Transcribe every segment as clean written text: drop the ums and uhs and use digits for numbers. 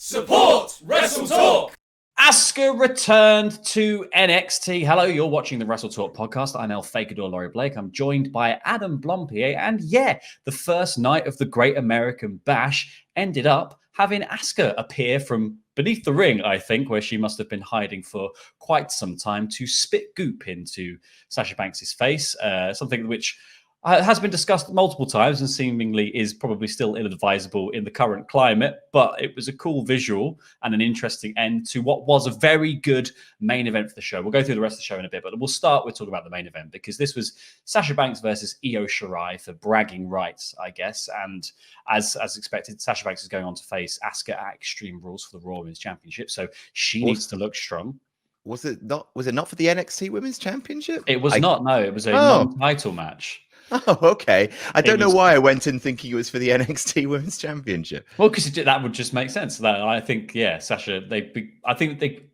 Support WrestleTalk! Asuka returned to NXT. Hello, you're watching the WrestleTalk podcast. I'm El Fakador Laurie Blake. I'm joined by Adam Blompier. And yeah, the first night of the Great American Bash ended up having Asuka appear from beneath the ring, I think, where she must have been hiding for quite some time, to spit goop into Sasha Banks' face. Something which has been discussed multiple times and seemingly is probably still ill-advisable in the current climate, but it was a cool visual and an interesting end to what was a very good main event for the show. We'll go through the rest of the show in a bit, but we'll start with talking about the main event because this was Sasha Banks versus Io Shirai for bragging rights, I guess. And as expected, Sasha Banks is going on to face Asuka at Extreme Rules for the Raw Women's Championship, so she needs to look strong. Was it not for the NXT Women's Championship? It was not, no. It was a non-title match. Oh, okay. I don't know why I went in thinking it was for the NXT Women's Championship. Well, because that would just make sense. That I think, yeah, Sasha. The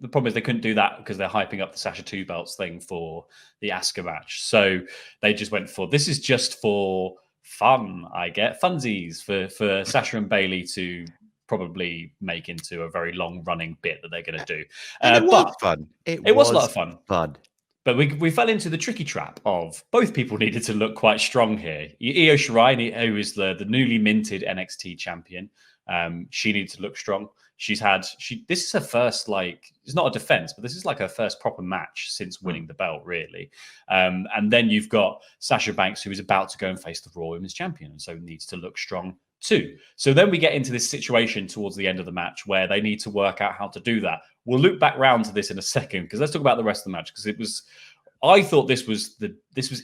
problem is they couldn't do that because they're hyping up the Sasha 2 belts thing for the Asuka match. So they just went for this is just for fun. I get funsies for Sasha and Bayley to probably make into a very long running bit that they're going to do. It was fun. It was a lot of fun. But we fell into the tricky trap of both people needed to look quite strong here. Io Shirai, who is the newly minted NXT champion, she needed to look strong. This is her first, it's not a defense, but this is like her first proper match since winning the belt, really. And then you've got Sasha Banks, who is about to go and face the Raw Women's Champion, and so needs to look strong too. So then we get into this situation towards the end of the match where they need to work out how to do that. We'll loop back round to this in a second because let's talk about the rest of the match because I thought this was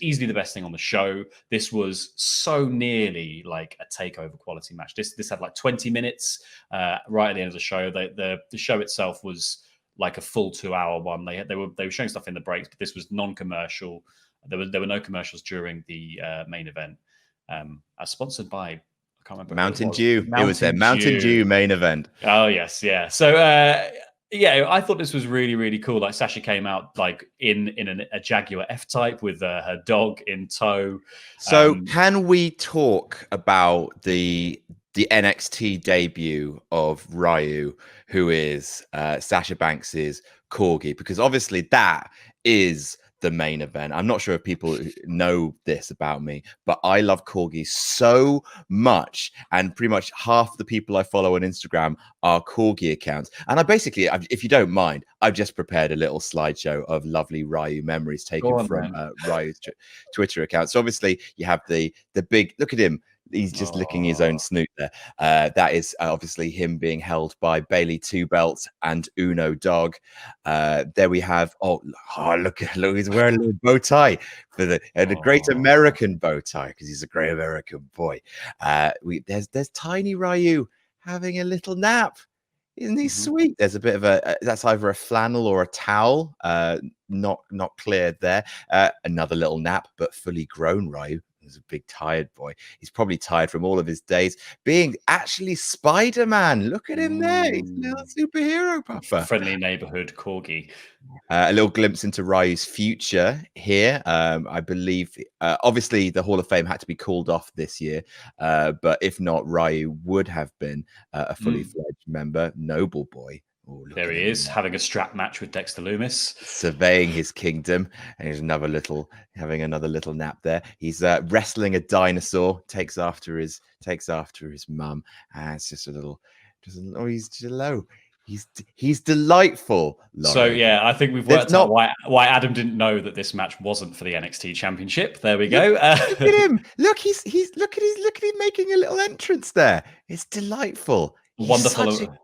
easily the best thing on the show. This was so nearly like a takeover quality match. This had like 20 minutes right at the end of the show. The show itself was like a full 2-hour one. They were showing stuff in the breaks, but this was non-commercial. There were no commercials during the main event. Sponsored by, I can't remember. Mountain Dew. It was their Mountain Dew main event. Oh yes, yeah. So yeah, I thought this was really, really cool. Like Sasha came out like in a Jaguar F-Type with her dog in tow. So can we talk about the NXT debut of Ryu, who is Sasha Banks's corgi? Because obviously that is the main event. I'm not sure if people know this about me, but I love corgis so much, and pretty much half the people I follow on Instagram are corgi accounts. And if you don't mind, I've just prepared a little slideshow of lovely Ryu memories taken from Ryu's Twitter account. So obviously you have the big look at him. He's just licking his own snoot there. That is obviously him being held by Bayley 2 belts and Uno Dog. There we have. Look! He's wearing a little bow tie for the Great American bow tie because he's a great American boy. There's tiny Ryu having a little nap. Isn't he sweet? There's a bit of that's either a flannel or a towel. Not clear there. Another little nap, but fully grown Ryu. He's a big tired boy. He's probably tired from all of his days being actually Spider-Man. Look at him there. He's a little superhero puffer. Friendly neighborhood corgi. A little glimpse into Ryu's future here. I believe, obviously, the Hall of Fame had to be called off this year. But if not, Ryu would have been a fully fledged member. Noble boy. Oh, there he is, having a strap match with Dexter Lumis, surveying his kingdom, and he's having another little nap there. He's wrestling a dinosaur, takes after his mum, and it's just a little. He's low. He's delightful. Laurie. So yeah, I think we've worked out why Adam didn't know that this match wasn't for the NXT Championship. There we go. Look at him. Look, he's look at him making a little entrance there. It's delightful. Wonderful.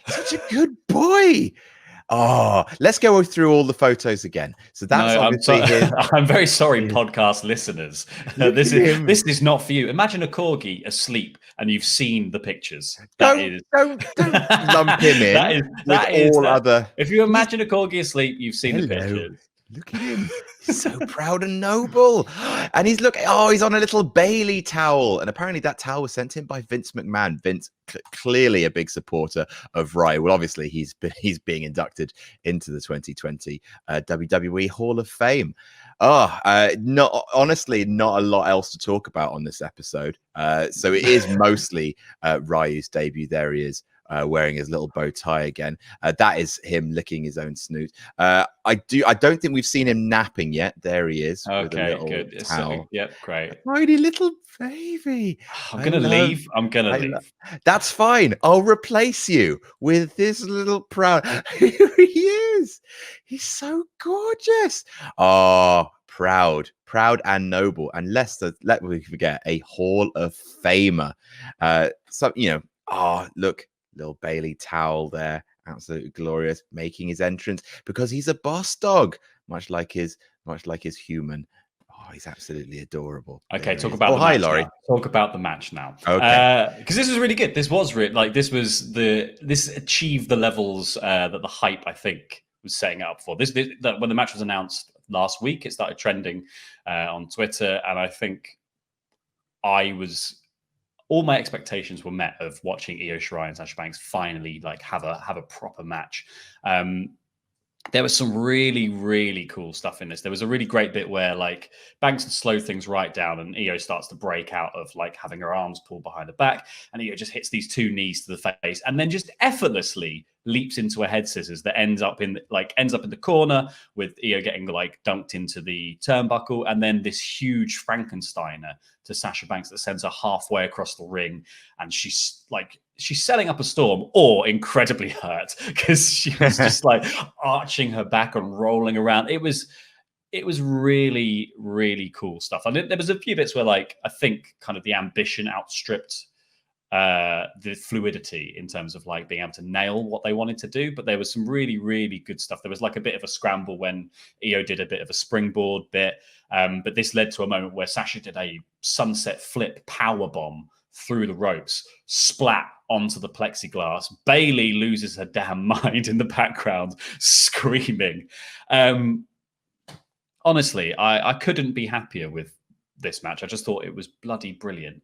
Such a good boy. Oh, let's go through all the photos again. So that's obviously him. I'm very sorry, podcast listeners. This is not for you. Imagine a corgi asleep and you've seen the pictures. Don't lump him in. If you imagine a corgi asleep, you've seen the pictures. Look at him. He's so proud and noble. And he's on a little Bayley towel. And apparently that towel was sent to him by Vince McMahon. Vince, clearly a big supporter of Ryu. Well, obviously he's being inducted into the 2020 WWE Hall of Fame. Honestly, not a lot else to talk about on this episode. So it is mostly Ryu's debut. There he is. wearing his little bow tie again. That is him licking his own snoot. I don't think we've seen him napping yet. There he is with a Okay, little good. towel. Yep, great. Tiny little baby. I'm gonna leave. I'm gonna leave. That's fine. I'll replace you with this little proud. Here he is. He's so gorgeous. Oh, proud and noble. And let me forget, a Hall of Famer. Look, little Bailey towel there. Absolutely glorious, making his entrance because he's a boss dog, much like his human. Oh, he's absolutely adorable. Okay, There talk he is. about the hi, match Laurie. now. Talk about the match now. Okay. Because this was really good. This was this achieved the levels that the hype, I think, was setting up for. When the match was announced last week, it started trending on Twitter, and I think all my expectations were met of watching Io Shirai and Sasha Banks finally have a proper match. There was some really, really cool stuff in this. There was a really great bit where Banks had slowed things right down and Io starts to break out of having her arms pulled behind her back. And Io just hits these 2 knees to the face and then just effortlessly leaps into a head scissors that ends up in the corner with Io getting dunked into the turnbuckle. And then this huge Frankensteiner to Sasha Banks that sends her halfway across the ring. And she's setting up a storm or incredibly hurt because she was just arching her back and rolling around. It was really, really cool stuff. And there was a few bits where I think kind of the ambition outstripped the fluidity in terms of being able to nail what they wanted to do. But there was some really, really good stuff. There was a bit of a scramble when Io did a bit of a springboard bit. But this led to a moment where Sasha did a sunset flip power bomb through the ropes, splat onto the plexiglass. Bailey loses her damn mind in the background, screaming. Honestly, I couldn't be happier with this match. I just thought it was bloody brilliant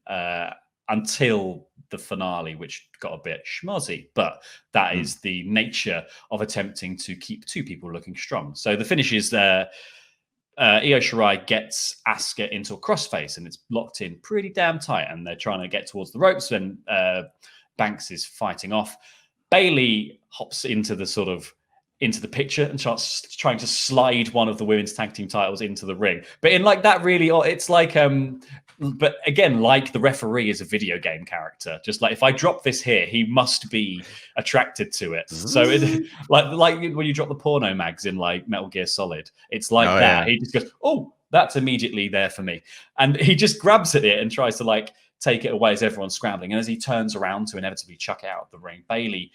until the finale, which got a bit schmozzy. But that is the nature of attempting to keep 2 people looking strong. So the finish is Io Shirai gets Asuka into a crossface and it's locked in pretty damn tight and they're trying to get towards the ropes when Banks is fighting off. Bailey hops into the picture and starts trying to slide one of the women's tag team titles into the ring. But in that really, it's but again, the referee is a video game character. Just if I drop this here, he must be attracted to it. So it, like when you drop the porno mags in Metal Gear Solid, it's that. Yeah. He just goes, oh, that's immediately there for me. And he just grabs at it and tries to take it away as everyone's scrambling. And as he turns around to inevitably chuck it out of the ring, Bailey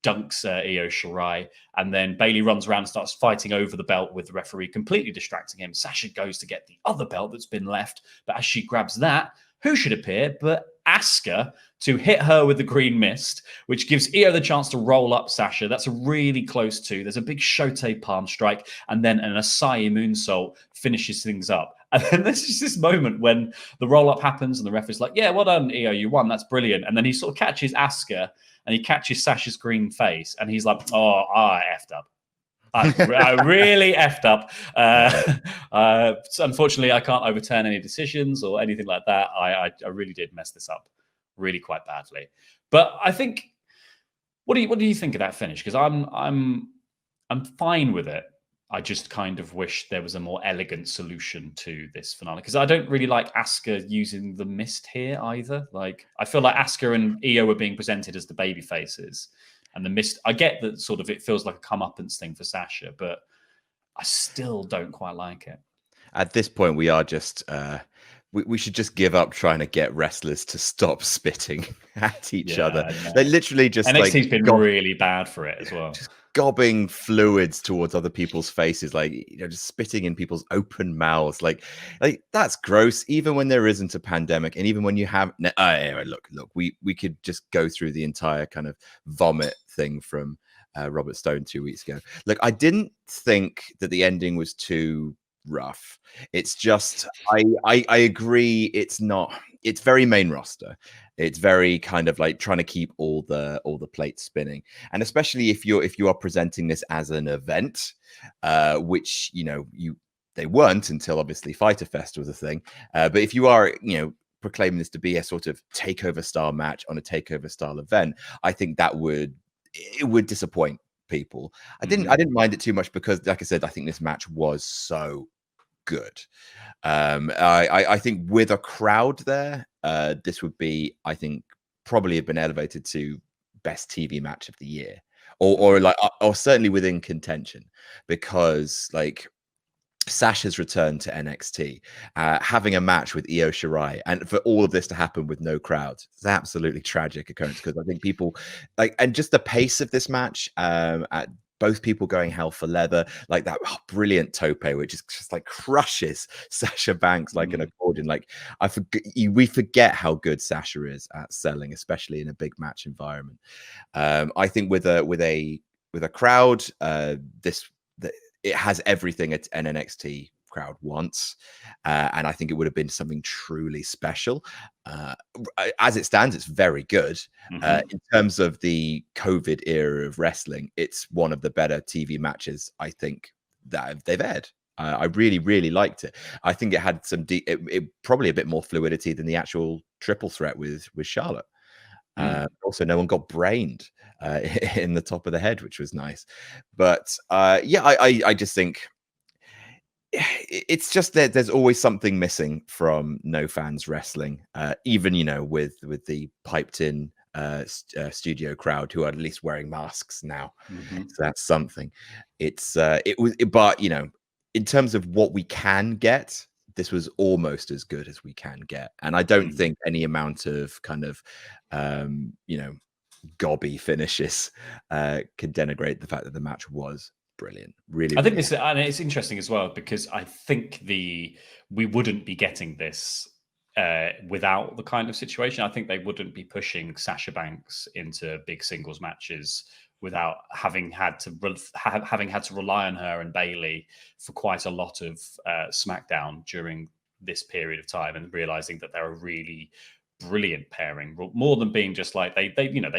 dunks Io Shirai, and then Bailey runs around and starts fighting over the belt with the referee, completely distracting him. Sasha goes to get the other belt that's been left, but as she grabs that, who should appear but Asuka to hit her with the green mist, which gives Io the chance to roll up Sasha. That's a really close to. There's a big Shote palm strike, and then an Asai moonsault finishes things up. And then there's just this moment when the roll-up happens and the ref is like, yeah, well done, Io, you won. That's brilliant. And then he sort of catches Asuka and he catches Sasha's green face and he's like, oh, I effed up. I really effed up. So unfortunately, I can't overturn any decisions or anything like that. I really did mess this up really quite badly. But I think, what do you think of that finish? Because I'm fine with it. I just kind of wish there was a more elegant solution to this finale because I don't really like Asuka using the mist here either. I feel like Asuka and Io were being presented as the baby faces, and the mist. I get that sort of it feels like a comeuppance thing for Sasha, but I still don't quite like it. At this point, we are just we should just give up trying to get wrestlers to stop spitting at each other. They literally just NXT's been really bad for it as well. Just gobbing fluids towards other people's faces, just spitting in people's open mouths. Like that's gross. Even when there isn't a pandemic, and even when you have look, we could just go through the entire kind of vomit thing from Robert Stone 2 weeks ago. Look, I didn't think that the ending was too rough. It's just I agree. It's very main roster. It's very kind of trying to keep all the plates spinning, and especially if you are presenting this as an event, which they weren't until obviously Fighter Fest was a thing. But if you are proclaiming this to be a sort of takeover style match on a takeover style event, I think that would disappoint people. I didn't mind it too much because, like I said, I think this match was so good. I think with a crowd there, this would be, I think, probably have been elevated to best TV match of the year, or certainly within contention, because like Sasha's return to NXT, having a match with Io Shirai, and for all of this to happen with no crowds, it's an absolutely tragic occurrence because I think people and just the pace of this match, at both people going hell for leather, like that brilliant tope, which is just like crushes Sasha Banks like an accordion. Like we forget how good Sasha is at selling, especially in a big match environment. I think with a crowd, it has everything an NXT crowd wants, and I think it would have been something truly special. As it stands, it's very good. In terms of the COVID era of wrestling, it's one of the better TV matches I think that they've aired. I really, really liked it. I think it had some probably a bit more fluidity than the actual triple threat with Charlotte. Also, no one got brained in the top of the head, which was nice. But I just think it's just that there's always something missing from no fans wrestling, even with the piped in studio crowd who are at least wearing masks now. So that's something. But in terms of what we can get, this was almost as good as we can get. And I don't think any amount of kind of, gobby finishes can denigrate the fact that the match was brilliant. Really, I think really and it's interesting as well, because I think we wouldn't be getting this without the kind of situation. I think they wouldn't be pushing Sasha Banks into big singles matches without having had to rely on her and Bayley for quite a lot of SmackDown during this period of time, and realizing that they're a really brilliant pairing, more than being just like they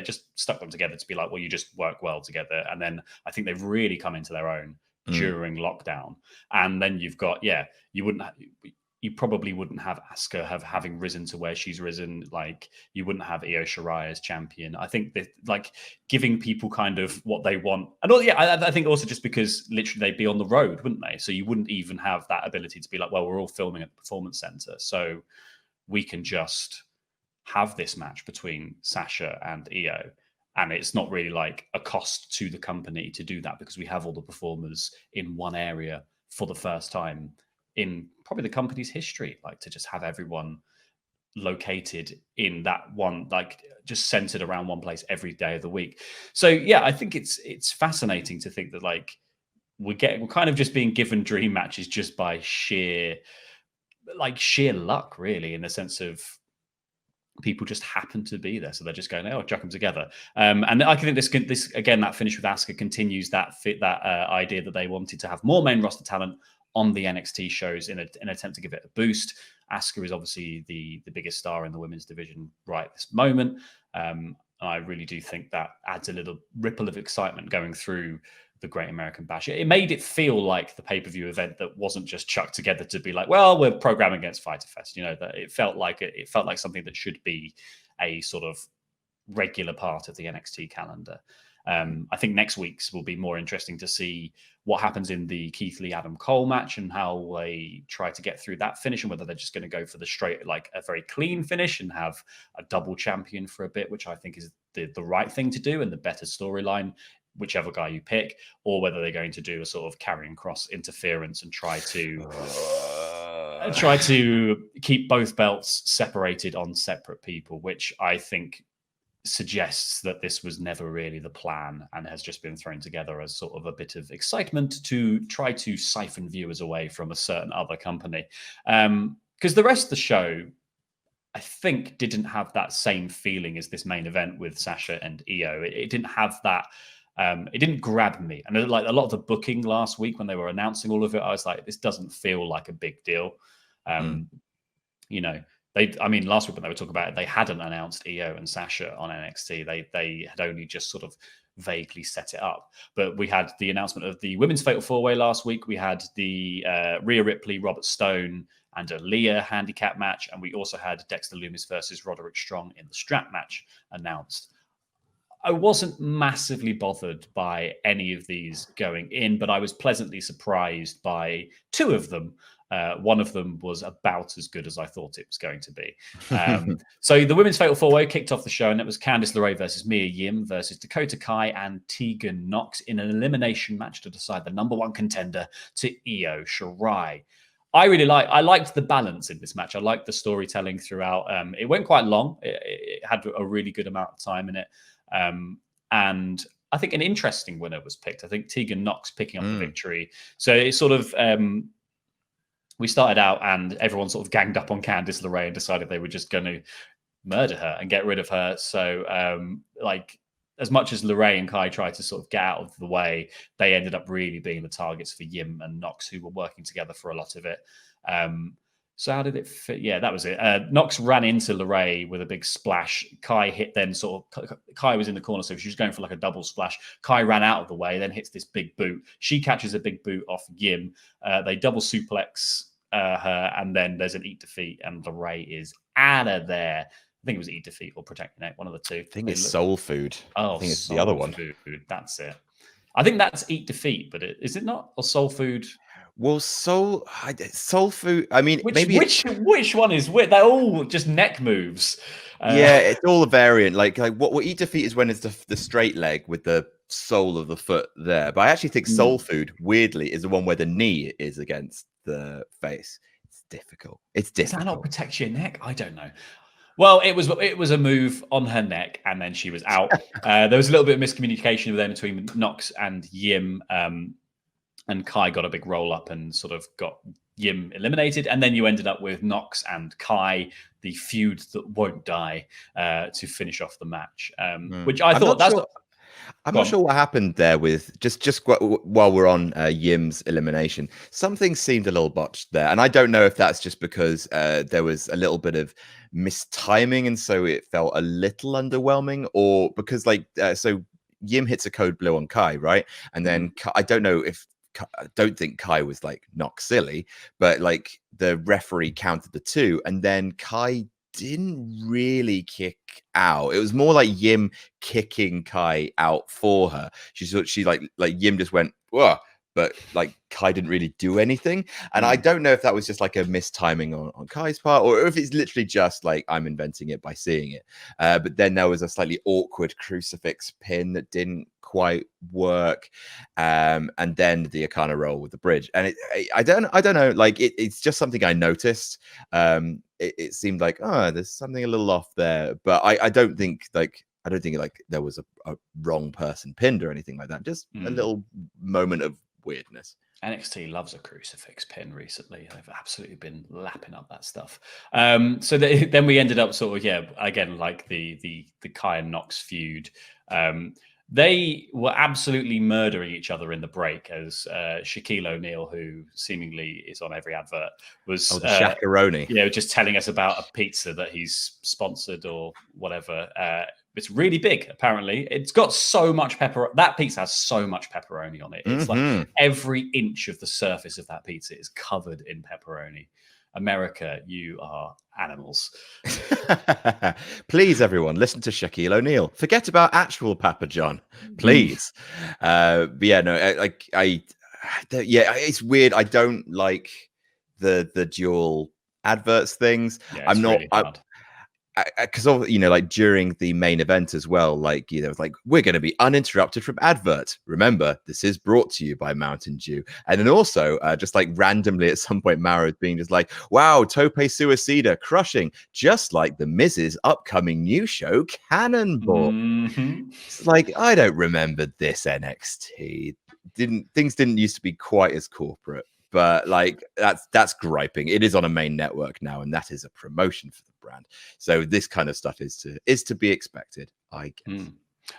just stuck them together to be like, well, you just work well together. And then I think they've really come into their own during lockdown. And then you've got you probably wouldn't have Asuka having risen to where she's risen. Like, you wouldn't have Io Shirai as champion. I think that, like, giving people kind of what they want. And I think also just because literally they'd be on the road, wouldn't they? So you wouldn't even have that ability to be like, well, we're all filming at the Performance Center, so we can just have this match between Sasha and Io. And it's not really like a cost to the company to do that, because we have all the performers in one area for the first time in probably the company's history, like to just have everyone located in that one, like just centered around one place every day of the week. So yeah, I think it's fascinating to think that like we're kind of just being given dream matches just by sheer luck, really, in the sense of people just happen to be there, so they're just going, oh, chuck them together. And I think this again, that finish with Asuka continues that idea that they wanted to have more main roster talent on the NXT shows in an attempt to give it a boost. Asuka is obviously the biggest star in the women's division right this moment. I really do think that adds a little ripple of excitement going through the Great American Bash. It made it feel like the pay-per-view event that wasn't just chucked together to be like, well, we're programming against Fyter Fest. That it felt like something that should be a sort of regular part of the NXT calendar. I think next week's will be more interesting to see what happens in the Keith Lee Adam Cole match and how they try to get through that finish, and whether they're just going to go for the straight, like a very clean finish and have a double champion for a bit, which I think is the right thing to do and the better storyline, whichever guy you pick, or whether they're going to do a sort of carrying cross interference and try to keep both belts separated on separate people, which I think suggests that this was never really the plan and has just been thrown together as sort of a bit of excitement to try to siphon viewers away from a certain other company. Because the rest of the show, I think, didn't have that same feeling as this main event with Sasha and Io. It didn't have that. It didn't grab me. And like a lot of the booking last week when they were announcing all of it, I was like, this doesn't feel like a big deal. Last week when they were talking about it, they hadn't announced Io and Sasha on NXT. They had only just sort of vaguely set it up. But we had the announcement of the Women's Fatal 4-Way last week. We had the Rhea Ripley, Robert Stone, and Aaliyah handicap match. And we also had Dexter Lumis versus Roderick Strong in the strap match announced. I wasn't massively bothered by any of these going in, but I was pleasantly surprised by two of them. One of them was about as good as I thought it was going to be. So the Women's Fatal 4-Way kicked off the show, and it was Candice LeRae versus Mia Yim versus Dakota Kai and Tegan Nox in an elimination match to decide the number one contender to Io Shirai. I liked the balance in this match. I liked the storytelling throughout. It went quite long. It had a really good amount of time in it. And I think an interesting winner was picked. I think Tegan Nox picking up the victory. So it's sort of, we started out and everyone sort of ganged up on Candice LeRae and decided they were just going to murder her and get rid of her. So as much as LeRae and Kai tried to sort of get out of the way, they ended up really being the targets for Yim and Nox, who were working together for a lot of it. So how did it fit? Yeah, that was it. Nox ran into LeRae with a big splash. Kai hit then Kai was in the corner, so she was going for like a double splash. Kai ran out of the way, then hits this big boot. She catches a big boot off Yim. They double suplex her, and then there's an eat defeat, and LeRae is out of there. I think it was eat defeat or protect your neck, one of the two. I think it's soul food. Oh, I think it's the other one. Food. That's it. I think that's eat defeat, but is it not? Or soul food? Well, soul food. I mean, which one is which? They're all just neck moves. Yeah, it's all a variant. Like what eat defeat is when it's the straight leg with the sole of the foot there. But I actually think soul food, weirdly, is the one where the knee is against the face. It's difficult. Does that not protect your neck? I don't know. Well, it was a move on her neck, and then she was out. There was a little bit of miscommunication there between Nox and Yim, and Kai got a big roll up and sort of got Yim eliminated, and then you ended up with Nox and Kai, the feud that won't die, to finish off the match. Which I thought I'm not sure what happened there with just while we're on Yim's elimination. Something seemed a little botched there, and I don't know if that's just because there was a little bit of mistiming, and so it felt a little underwhelming, or because so Yim hits a code blue on Kai, right? And then I don't think Kai was not silly, but the referee counted the two, and then Kai didn't really kick out. It was more like Yim kicking Kai out for her. She Yim just went, whoa, but Kai didn't really do anything. And I don't know if that was just a mistiming on Kai's part, or if it's literally just I'm inventing it by seeing it. But then there was a slightly awkward crucifix pin that didn't quite work, and then the Akana roll with the bridge. And I don't know. It's just something I noticed. It seemed there's something a little off there, but I don't think there was a wrong person pinned or anything like that. Just a little moment of weirdness. NXT loves a crucifix pin recently. They've absolutely been lapping up that stuff. So then we ended up again, the Kai and Nox feud. They were absolutely murdering each other in the break, as Shaquille O'Neal, who seemingly is on every advert, was the Shakaroni. Just telling us about a pizza that he's sponsored or whatever. It's really big, apparently. It's got so much pepper. That pizza has so much pepperoni on it. It's every inch of the surface of that pizza is covered in pepperoni. America, you are animals. Please, everyone, listen to Shaquille O'Neal. Forget about actual Papa John, please. But yeah, no, it's weird. I don't like the dual adverts things. Yeah, I'm not. Really because during the main event as well, we're going to be uninterrupted from adverts. Remember, this is brought to you by Mountain Dew. And then also just randomly at some point, Mara being just wow, Tope Suicida crushing, just like the Miz's upcoming new show Cannonball. It's I don't remember this NXT. Things didn't used to be quite as corporate. But that's griping. It is on a main network now, and that is a promotion for the brand. So this kind of stuff is to be expected, I guess.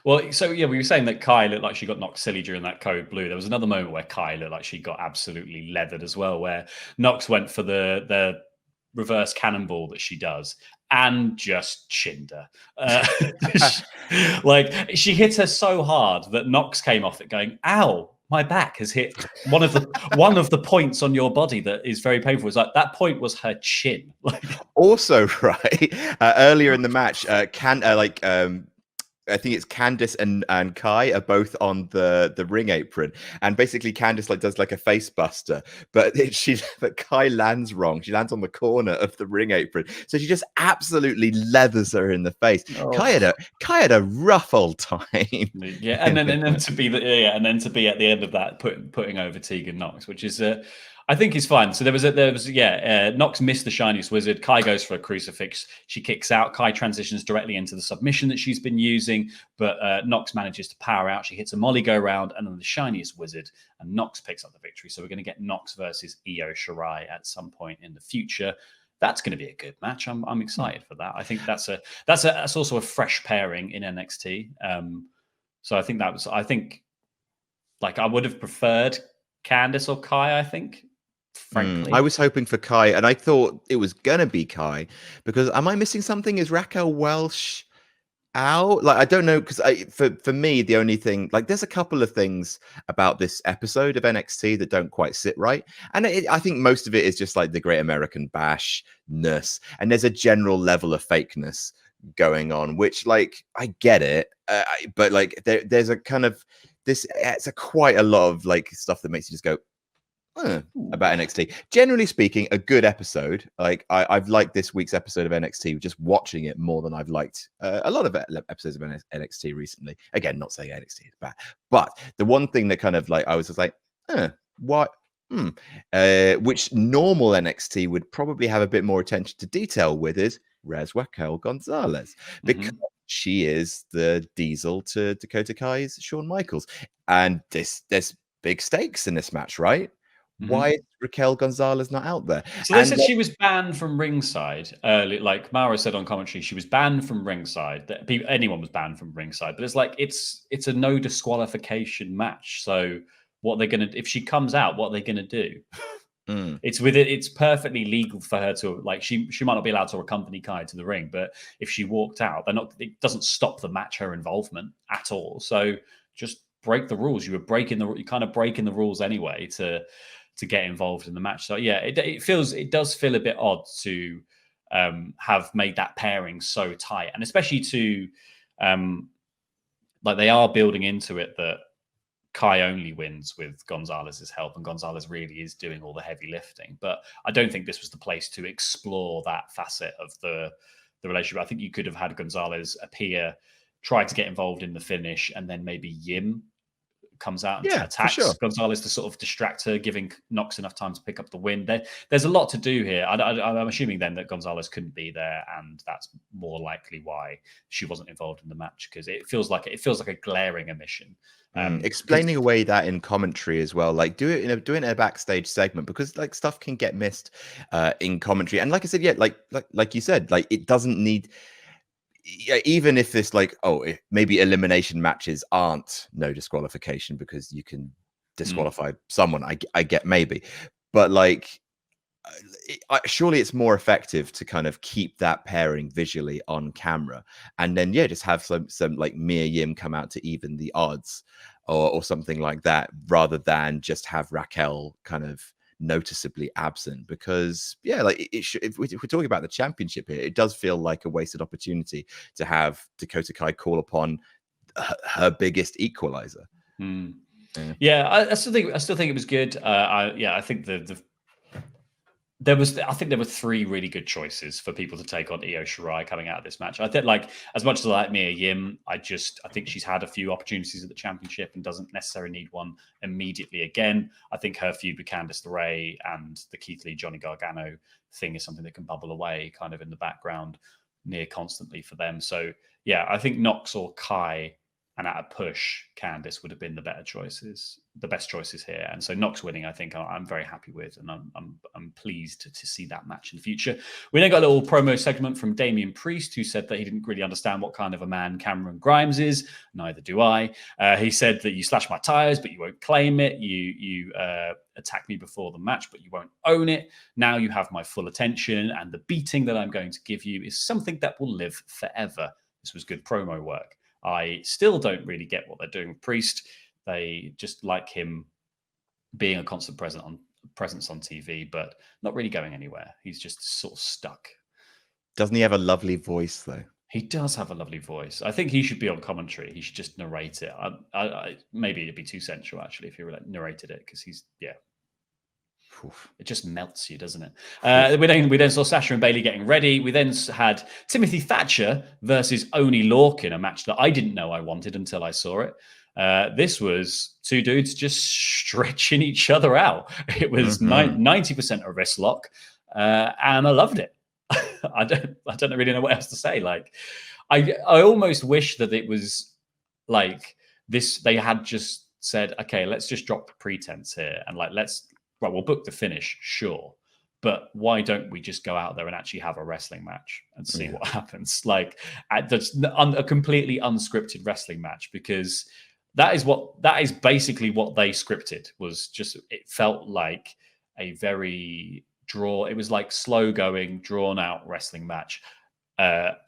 Well, so yeah, we were saying that Kai looked like she got knocked silly during that code blue. There was another moment where Kai looked like she got absolutely leathered as well, where Nox went for the reverse cannonball that she does and just chinned her. Like, she hit her so hard that Nox came off it going, ow, my back has hit one of the points on your body that is very painful. It's like that point was her chin. Also, right, earlier in the match, I think it's Candice and Kai are both on the ring apron, and basically Candice does a face buster, but Kai lands wrong. She lands on the corner of the ring apron, so she just absolutely leathers her in the face. Oh. Kai had a rough old time. Yeah, and then to be at the end of that putting over Tegan Nox, which is I think is fine. So there was Nox missed the shiniest wizard. Kai goes for a crucifix. She kicks out. Kai transitions directly into the submission that she's been using, but Nox manages to power out. She hits a Molly go round and then the shiniest wizard, and Nox picks up the victory. So we're going to get Nox versus Io Shirai at some point in the future. That's going to be a good match. I'm excited for that. I think that's also a fresh pairing in NXT. So I think I would have preferred Candice or Kai, I think. Frankly, I was hoping for Kai, and I thought it was gonna be Kai because am I missing something? Is Raquel Welch out? I don't know, because for me the only thing, there's a couple of things about this episode of NXT that don't quite sit right, and I think most of it is just the Great American Bash-ness, and there's a general level of fakeness going on, which I get it, but there's a kind of it's quite a lot of stuff that makes you just go about NXT. Generally speaking, a good episode. I've liked this week's episode of NXT, just watching it more than I've liked a lot of episodes of NXT recently. Again, not saying NXT is bad, but the one thing that kind of I was just what? Which normal NXT would probably have a bit more attention to detail with is Raquel Gonzalez, because she is the Diesel to Dakota Kai's Shawn Michaels, and there's big stakes in this match, right? Why is Raquel Gonzalez not out there? So they said she was banned from ringside early. Like Mara said on commentary, she was banned from ringside. Anyone was banned from ringside, but it's a no disqualification match. So what they're gonna, if she comes out, what are they gonna do? It's perfectly legal for her to she might not be allowed to accompany Kai to the ring, but if she walked out, it doesn't stop the match her involvement at all. So just break the rules. You're kind of breaking the rules anyway to get involved in the match. So yeah, it does feel a bit odd to have made that pairing so tight, and especially to they are building into it that Kai only wins with Gonzalez's help, and Gonzalez really is doing all the heavy lifting. But I don't think this was the place to explore that facet of the relationship. I think you could have had Gonzalez appear, try to get involved in the finish, and then maybe Yim comes out and attacks Gonzalez to sort of distract her, giving Nox enough time to pick up the win. There's a lot to do here. I'm assuming then that Gonzalez couldn't be there, and that's more likely why she wasn't involved in the match, because it feels like a glaring omission. Explaining away that in commentary as well, do it in a backstage segment, because stuff can get missed in commentary. And like I said, like you said, it doesn't need. Even if this maybe elimination matches aren't no disqualification because you can disqualify someone, I get maybe, but surely it's more effective to kind of keep that pairing visually on camera, and then just have some Mia Yim come out to even the odds or something like that, rather than just have Raquel kind of noticeably absent, because if we're talking about the championship here, it does feel like a wasted opportunity to have Dakota Kai call upon her biggest equalizer. I still think it was good. I think there were three really good choices for people to take on Io Shirai coming out of this match. I think, as much as I like Mia Yim, I think she's had a few opportunities at the championship and doesn't necessarily need one immediately again. I think her feud with Candice LeRae and the Keith Lee Johnny Gargano thing is something that can bubble away kind of in the background near constantly for them. So yeah, I think Nox or Kai and at a push, Candice would have been the best choices here. And so Knox winning, I think I'm very happy with, and I'm pleased to see that match in the future. We then got a little promo segment from Damian Priest, who said that he didn't really understand what kind of a man Cameron Grimes is. Neither do I. He said that you slash my tires, but you won't claim it. You attack me before the match, but you won't own it. Now you have my full attention, and the beating that I'm going to give you is something that will live forever. This was good promo work. I still don't really get what they're doing with Priest. They just like him being a constant presence on TV, but not really going anywhere. He's just sort of stuck. Doesn't he have a lovely voice, though? He does have a lovely voice. I think he should be on commentary. He should just narrate it. Maybe it'd be too sensual, actually, if he narrated it, because it just melts you, doesn't it? We then saw Sasha and Bayley getting ready. We then had Timothy Thatcher versus Oni Lorcan, a match that I didn't know I wanted until I saw it. This was two dudes just stretching each other out. It was 90% a wrist lock, and I loved it. I don't really know what else to say. Like, I almost wish that it was like this. They had just said, okay, let's just drop the pretense here, and like we'll book the finish, sure. But why don't we just go out there and actually have a wrestling match and see what happens? Like a completely unscripted wrestling match, because that is basically what they scripted. Was just, it felt like a very it was like slow going, drawn out wrestling match,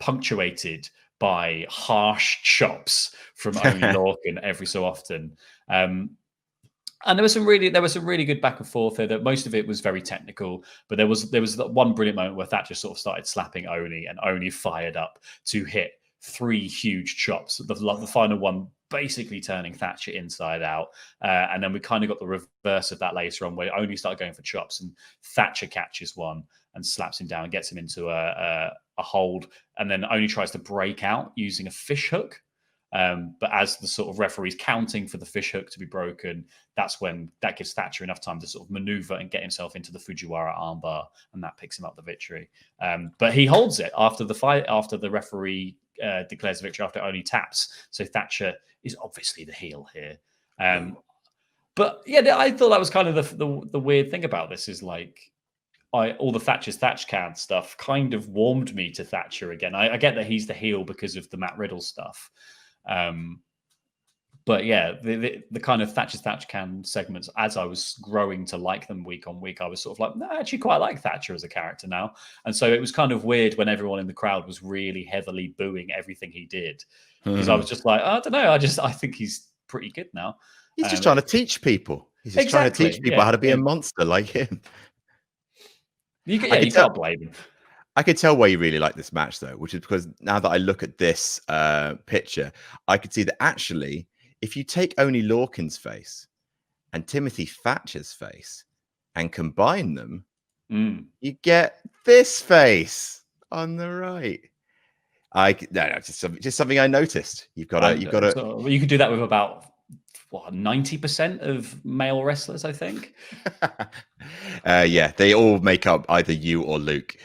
punctuated by harsh chops from Oni Lorcan every so often. And there was some really good back and forth there. That most of it was very technical, but there was that one brilliant moment where Thatcher sort of started slapping Oni, and Oni fired up to hit 3 huge chops. The final one basically turning Thatcher inside out, and then we kind of got the reverse of that later on, where Oni started going for chops, and Thatcher catches one and slaps him down and gets him into a hold, and then Oni tries to break out using a fish hook. But as the sort of referee's counting for the fish hook to be broken, that's when that gives Thatcher enough time to sort of maneuver and get himself into the Fujiwara armbar, and that picks him up the victory. But he holds it after the fight, after the referee declares the victory, after Oni taps. So Thatcher is obviously the heel here. But yeah, I thought that was kind of the weird thing about this is like, all the Thatch stuff kind of warmed me to Thatcher again. I get that he's the heel because of the Matt Riddle stuff. But yeah, the kind of Thatch Can segments, as I was growing to like them week on week, I was sort of like, no, I actually quite like Thatcher as a character now. And so it was kind of weird when everyone in the crowd was really heavily booing everything he did, because I was just like, I don't know, I think he's pretty good now. He's just trying to teach people. He's just trying to teach people how to be a monster like him. You can't blame him. I could tell why you really like this match, though, which is because now that I look at this picture, I could see that actually, if you take Oni Lorcan's face and Timothy Thatcher's face and combine them, you get this face on the right. Just something I noticed. You could do that with about 90% of male wrestlers, I think. Yeah, they all make up either you or Luke.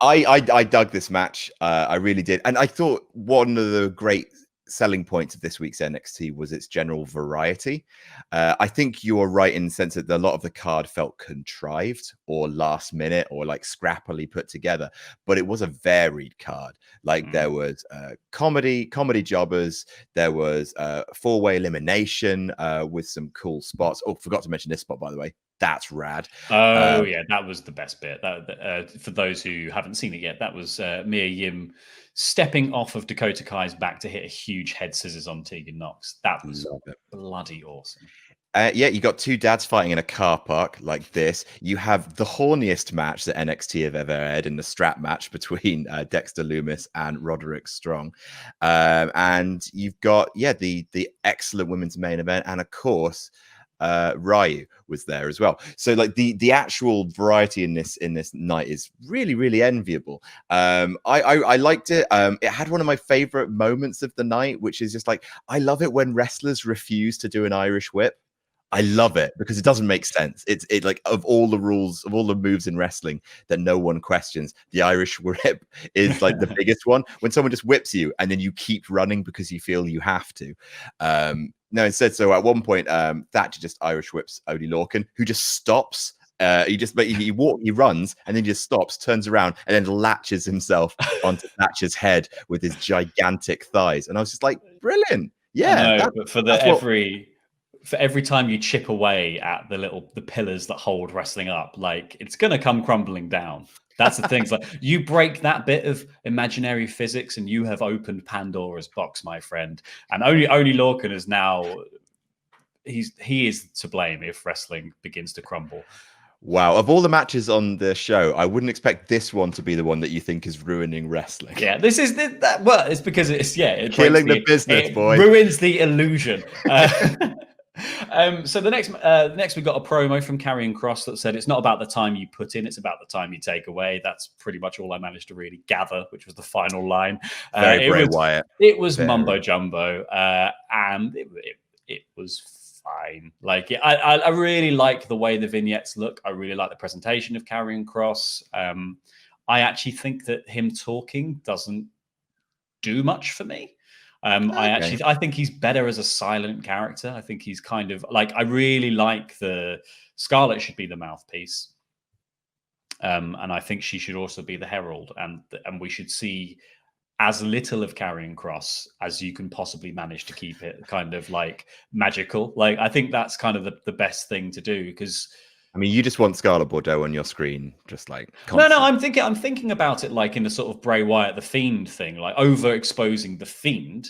I dug this match. I really did. And I thought one of the great selling points of this week's NXT was its general variety. I think you are right in the sense that a lot of the card felt contrived or last minute or like scrappily put together, but it was a varied card. Like there was comedy jobbers, there was 4-way elimination with some cool spots. Oh, forgot to mention this spot, by the way. That's rad. Oh, yeah, that was the best bit. For those who haven't seen it yet, that was Mia Yim stepping off of Dakota Kai's back to hit a huge head scissors on Tegan Knox. That was bloody awesome. Yeah, you got 2 dads fighting in a car park like this. You have the horniest match that NXT have ever had in the strap match between Dexter Lumis and Roderick Strong. And you've got, the excellent women's main event. And of course, Ryu was there as well. So like the actual variety in this night is really, really enviable. I liked it. It had one of my favorite moments of the night, which is just like, I love it when wrestlers refuse to do an Irish whip. I love it because it doesn't make sense. It like of all the rules, of all the moves in wrestling that no one questions, the Irish whip is like the biggest one. When someone just whips you and then you keep running because you feel you have to. No, instead, so at one point, Thatcher just Irish whips Odie Lorcan, who just stops. He runs and then just stops, turns around, and then latches himself onto Thatcher's head with his gigantic thighs. And I was just like, brilliant. Yeah, I know, but for every time you chip away at the pillars that hold wrestling up, like it's gonna come crumbling down. That's the thing. It's like you break that bit of imaginary physics, and you have opened Pandora's box, my friend. And only Lorcan is now he is to blame if wrestling begins to crumble. Wow. Of all the matches on the show, I wouldn't expect this one to be the one that you think is ruining wrestling. Yeah, this is that. Well, it's because it killing the business, boy. Ruins the illusion. So the next we got a promo from Karrion Kross that said it's not about the time you put in, it's about the time you take away. That's pretty much all I managed to really gather, which was the final line. Very Bray Wyatt. It was mumbo jumbo, and it was fine. Like I really like the way the vignettes look. I really like the presentation of Karrion Kross. I actually think that him talking doesn't do much for me. I think he's better as a silent character. I think he's kind of like, I really like the Scarlett should be the mouthpiece. And I think she should also be the herald, and we should see as little of Karrion Kross as you can possibly manage to keep it kind of like magical. Like, I think that's kind of the best thing to do, because I mean, you just want Scarlett Bordeaux on your screen, just like constant. No. I'm thinking about it like in the sort of Bray Wyatt the Fiend thing, like overexposing the Fiend.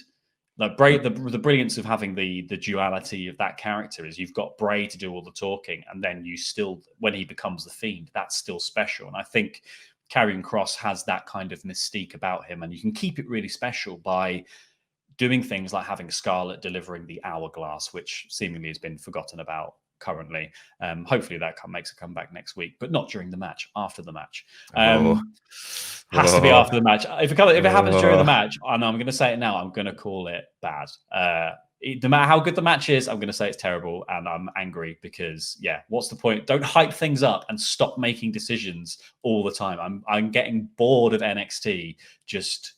Like Bray, the brilliance of having the duality of that character is you've got Bray to do all the talking, and then you still, when he becomes the Fiend, that's still special. And I think Karrion Kross has that kind of mystique about him, and you can keep it really special by doing things like having Scarlett delivering the hourglass, which seemingly has been forgotten about currently. Hopefully that makes a comeback next week, but not during the match, after the match. Has to be after the match. If it happens during the match, I know I'm going to say it now, I'm going to call it bad. No matter how good the match is, I'm going to say it's terrible, and I'm angry because, yeah, what's the point? Don't hype things up and stop making decisions all the time. I'm getting bored of NXT just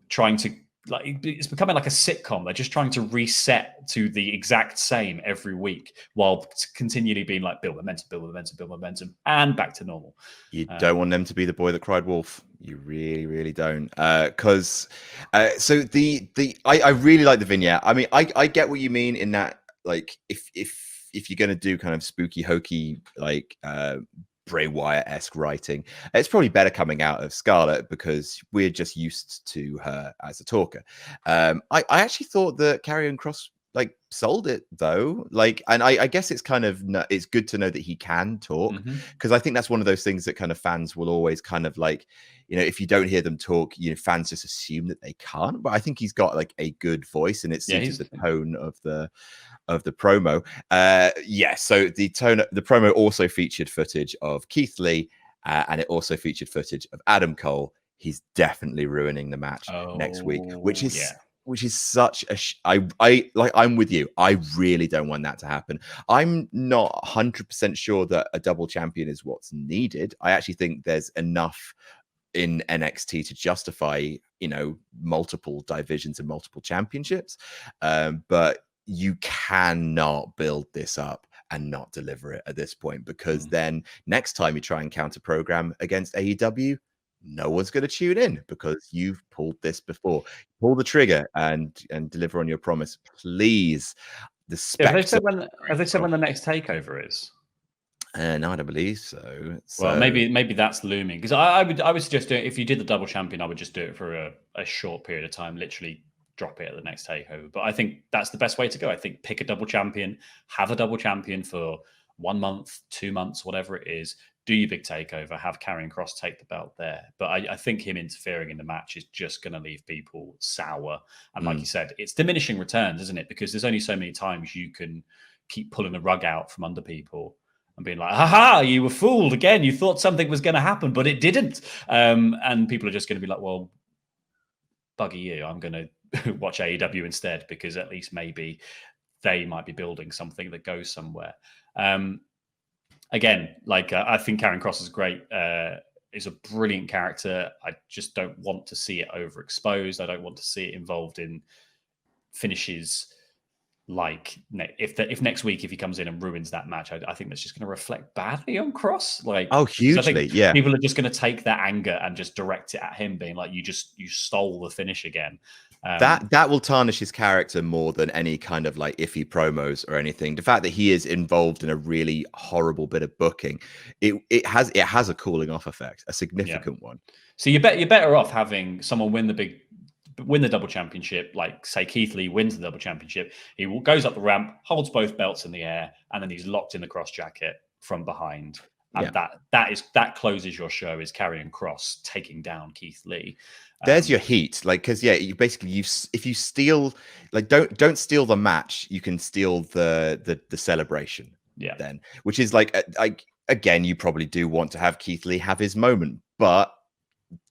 trying to, like, it's becoming like a sitcom. They're just trying to reset to the exact same every week while continually being like, build momentum, and back to normal. You don't want them to be the boy that cried wolf. You really, really don't. Because I really like the vignette. I mean, I get what you mean in that, like, if you're gonna do kind of spooky, hokey, like Bray Wyatt-esque writing, it's probably better coming out of Scarlett because we're just used to her as a talker. I actually thought that Karrion Kross like sold it though, like, and I guess it's kind of it's good to know that he can talk, because I think that's one of those things that kind of fans will always kind of like, you know, if you don't hear them talk, you know, fans just assume that they can't. But I think he's got like a good voice, and it suits the tone of the promo. So the promo also featured footage of Keith Lee, and it also featured footage of Adam Cole. He's definitely ruining the match next week, which is such a I'm with you. I really don't want that to happen. I'm not 100% sure that a double champion is what's needed. I actually think there's enough in NXT to justify, you know, multiple divisions and multiple championships. But you cannot build this up and not deliver it at this point, because then next time you try and counter program against AEW, no one's going to tune in because you've pulled this before. Pull the trigger and deliver on your promise, please. Have they said when the next takeover is? No, I don't believe so. Well, maybe that's looming, because I would suggest doing, if you did the double champion, I would just do it for a short period of time, literally drop it at the next takeover. But I think that's the best way to go. I think pick a double champion, have a double champion for 1 month, 2 months, whatever it is. Do your big takeover, have Karrion Kross take the belt there. But I think him interfering in the match is just going to leave people sour. And like you said, it's diminishing returns, isn't it? Because there's only so many times you can keep pulling the rug out from under people and being like, haha, you were fooled again. You thought something was going to happen, but it didn't. And people are just going to be like, well, buggy you. I'm going to watch AEW instead, because at least maybe they might be building something that goes somewhere. Again, like I think Karen Cross is great. Is a brilliant character. I just don't want to see it overexposed. I don't want to see it involved in finishes like if next week if he comes in and ruins that match, I think that's just going to reflect badly on Cross. Like, hugely, I think yeah. People are just going to take that anger and just direct it at him, being like, you stole the finish again. That will tarnish his character more than any kind of like iffy promos or anything. The fact that he is involved in a really horrible bit of booking, it has a cooling off effect, a significant one. So you're better off having someone win the double championship, like say Keith Lee wins the double championship. He goes up the ramp, holds both belts in the air, and then he's locked in the cross jacket from behind. And that closes your show, is Karrion Kross taking down Keith Lee. There's your heat, like, because you basically if you steal, like, don't steal the match, you can steal the celebration. Yeah. Then, which is like again, you probably do want to have Keith Lee have his moment, but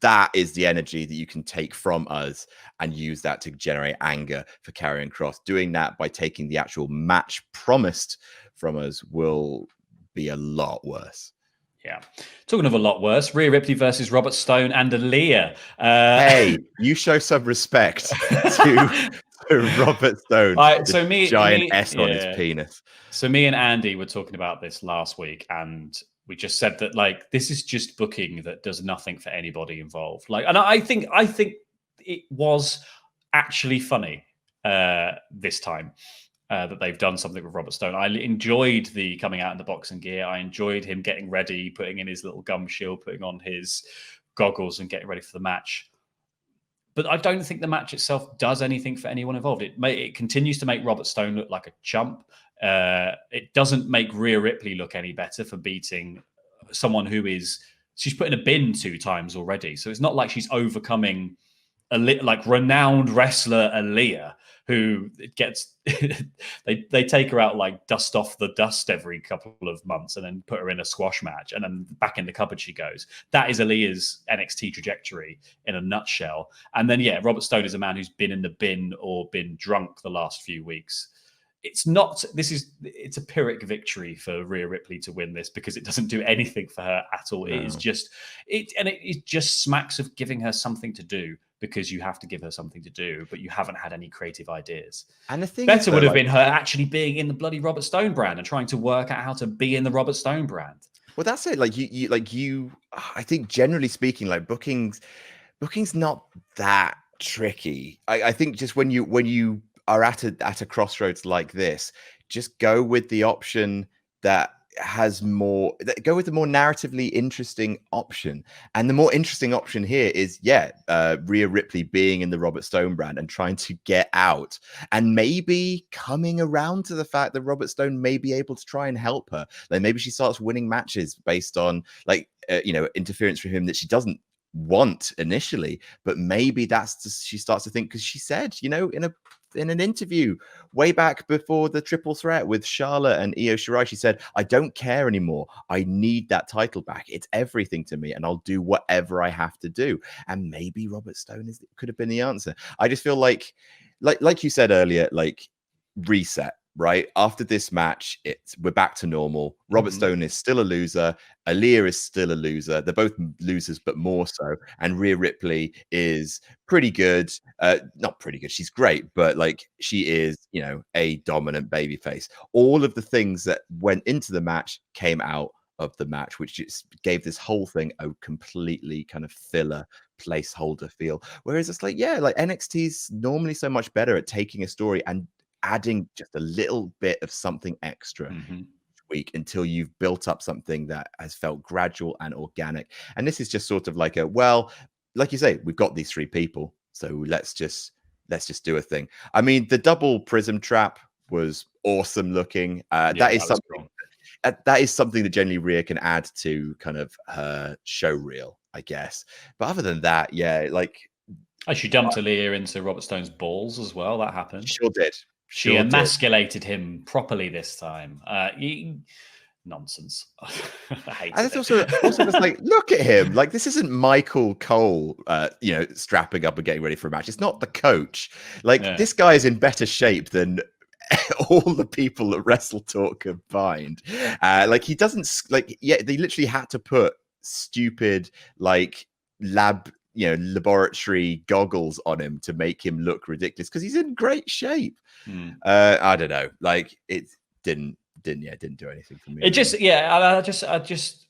that is the energy that you can take from us and use that to generate anger for Karrion Kross. Doing that by taking the actual match promised from us will be a lot worse. Yeah. Talking of a lot worse, Rhea Ripley versus Robert Stone and Aaliyah. Hey, you show some respect to Robert Stone. Giant S on his penis. So me and Andy were talking about this last week, and we just said that, like, this is just booking that does nothing for anybody involved. Like, and I think it was actually funny this time. That they've done something with Robert Stone. I enjoyed the coming out in the boxing gear. I enjoyed him getting ready, putting in his little gum shield, putting on his goggles and getting ready for the match. But I don't think the match itself does anything for anyone involved. It continues to make Robert Stone look like a chump. It doesn't make Rhea Ripley look any better for beating someone she's put in a bin 2 times already. So it's not like she's overcoming like renowned wrestler Aaliyah, who gets they take her out like dust off the dust every couple of months and then put her in a squash match and then back in the cupboard she goes. That is Aaliyah's NXT trajectory in a nutshell. And then Robert Stone is a man who's been in the bin or been drunk the last few weeks. It's a Pyrrhic victory for Rhea Ripley to win this, because it doesn't do anything for her at all. No. It just smacks of giving her something to do, because you have to give her something to do, but you haven't had any creative ideas. And the thing better would have been her actually being in the bloody Robert Stone brand and trying to work out how to be in the Robert Stone brand. Well, that's it. Like you, I think generally speaking, like booking's not that tricky. I think just when you are at a crossroads like this, just go with the option that go with the more narratively interesting option. And the more interesting option here is Rhea Ripley being in the Robert Stone brand and trying to get out, and maybe coming around to the fact that Robert Stone may be able to try and help her. Like, maybe she starts winning matches based on interference from him that she doesn't want initially, but maybe she starts to think, because she said, in an interview way back before the triple threat with Charlotte and Io Shirai, she said, I don't care anymore. I need that title back. It's everything to me, and I'll do whatever I have to do. And maybe Robert Stone could have been the answer. I just feel like you said earlier, like, reset. Right after this match, we're back to normal. Robert Stone is still a loser. Aaliyah is still a loser. They're both losers, but more so. And Rhea Ripley is pretty good. Not pretty good. She's great, but like, she is, a dominant babyface. All of the things that went into the match came out of the match, which just gave this whole thing a completely kind of filler placeholder feel. Whereas it's like NXT's normally so much better at taking a story and adding just a little bit of something extra each week until you've built up something that has felt gradual and organic. And this is just sort of like like you say, we've got these 3 people, so let's just do a thing. I mean, the double prism trap was awesome looking. That is something that generally Rhea can add to kind of her show reel, I guess. But other than that, she dumped Aaliyah into Robert Stone's balls as well. That happened. Sure did. She emasculated him properly this time. Nonsense. I hate it. And it's also just like, look at him. Like, this isn't Michael Cole, strapping up and getting ready for a match. It's not the coach. Like, this guy is in better shape than all the people at WrestleTalk combined. Like he doesn't they literally had to put stupid like laboratory goggles on him to make him look ridiculous because he's in great shape. I don't know, like it didn't do anything for me. It just I just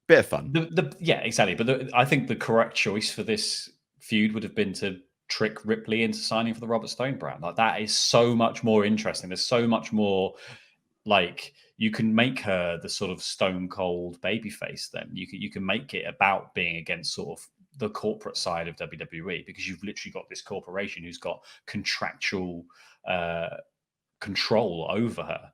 bit of fun. Exactly. But I think the correct choice for this feud would have been to trick Ripley into signing for the Robert Stone brand. Like that is so much more interesting. There's so much more. Like you can make her the sort of stone cold babyface. Then you can make it about being against sort of the corporate side of WWE because you've literally got this corporation who's got contractual control over her.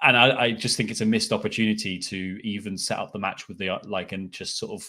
And I just think it's a missed opportunity to even set up the match with the and just sort of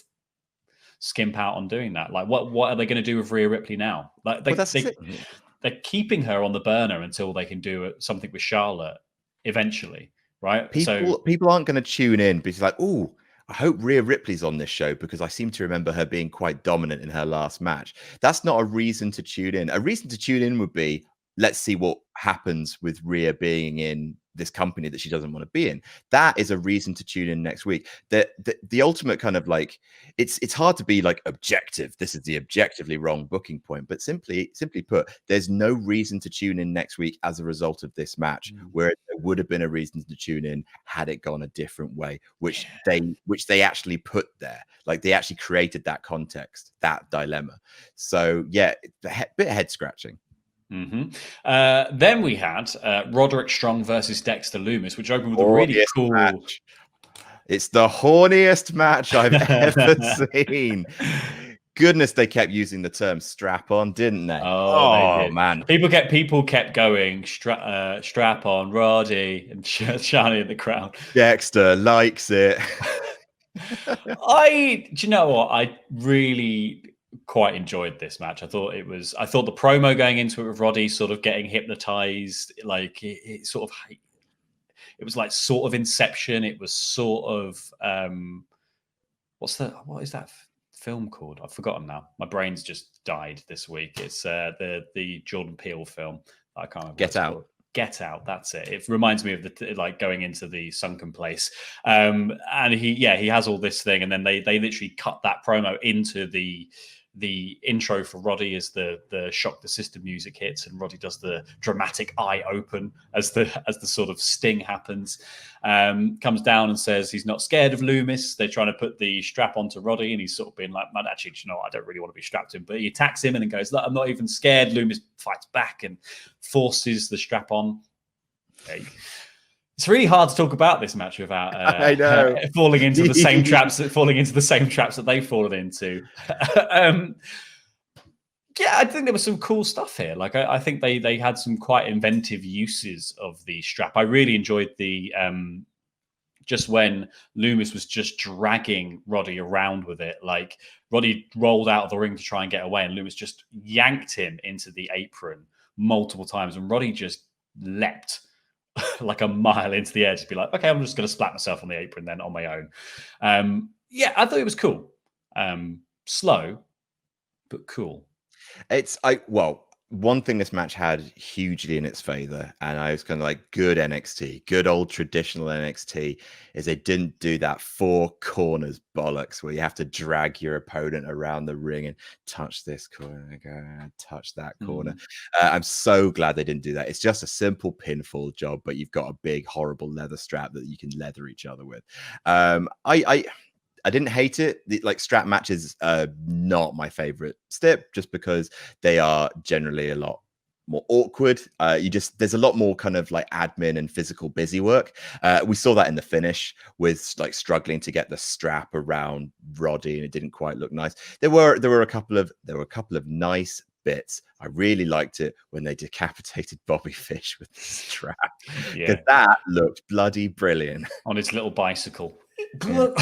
skimp out on doing that. Like, what are they going to do with Rhea Ripley now? Like, they're keeping her on the burner until they can do something with Charlotte eventually, right? People aren't going to tune in because like, oh, I hope Rhea Ripley's on this show because I seem to remember her being quite dominant in her last match. That's not a reason to tune in. A reason to tune in would be, let's see what happens with Rhea being in this company that she doesn't want to be in. That is a reason to tune in next week. The ultimate kind of like, it's hard to be like objective. This is the objectively wrong booking point, but simply put, there's no reason to tune in next week as a result of this match, where there would have been a reason to tune in had it gone a different way, which they actually put there. Like they actually created that context, that dilemma. So yeah, a bit head scratching. Then we had Roderick Strong versus Dexter Loomis, which opened with a really cool match. It's the horniest match I've ever seen. Goodness, they kept using the term strap on, didn't they? Oh they did. Man. People kept going strap on, Roddy, and Charlie in the crowd. Dexter likes it. Do you know what? I really quite enjoyed this match. I thought the promo going into it with Roddy sort of getting hypnotized, like it was like sort of Inception. It was sort of what is that film called? I've forgotten now. My brain's just died this week. It's the Jordan Peele film. I can't remember. Get Out. That's it. It reminds me of the like going into the sunken place. And he has all this thing, and then they literally cut that promo into the intro for Roddy as the shock the system music hits, and Roddy does the dramatic eye open as the sort of sting happens. Comes down and says he's not scared of Loomis. They're trying to put the strap onto Roddy, and he's sort of being like, man, actually, you know, I don't really want to be strapped in. But he attacks him and then goes, look, I'm not even scared. Loomis fights back and forces the strap on. Okay. It's really hard to talk about this match without falling into the same traps that they've fallen into. I think there was some cool stuff here. Like I think they had some quite inventive uses of the strap. I really enjoyed the just when Loomis was just dragging Roddy around with it. Like Roddy rolled out of the ring to try and get away, and Loomis just yanked him into the apron multiple times, and Roddy just leapt like a mile into the air to be like, okay, I'm just going to splat myself on the apron then on my own. I thought it was cool. Slow, but cool. One thing this match had hugely in its favor, and I was kind of like, good NXT, good old traditional NXT, is they didn't do that four corners bollocks where you have to drag your opponent around the ring and touch this corner, touch that corner. I'm so glad they didn't do that. It's just a simple pinfall job, but you've got a big, horrible leather strap that you can leather each other with. I didn't hate it. Like strap matches are not my favorite step, just because they are generally a lot more awkward. There's a lot more kind of like admin and physical busy work. We saw that in the finish with like struggling to get the strap around Roddy, and it didn't quite look nice. There were a couple of nice bits. I really liked it when they decapitated Bobby Fish with the strap, because that looked bloody brilliant on his little bicycle. One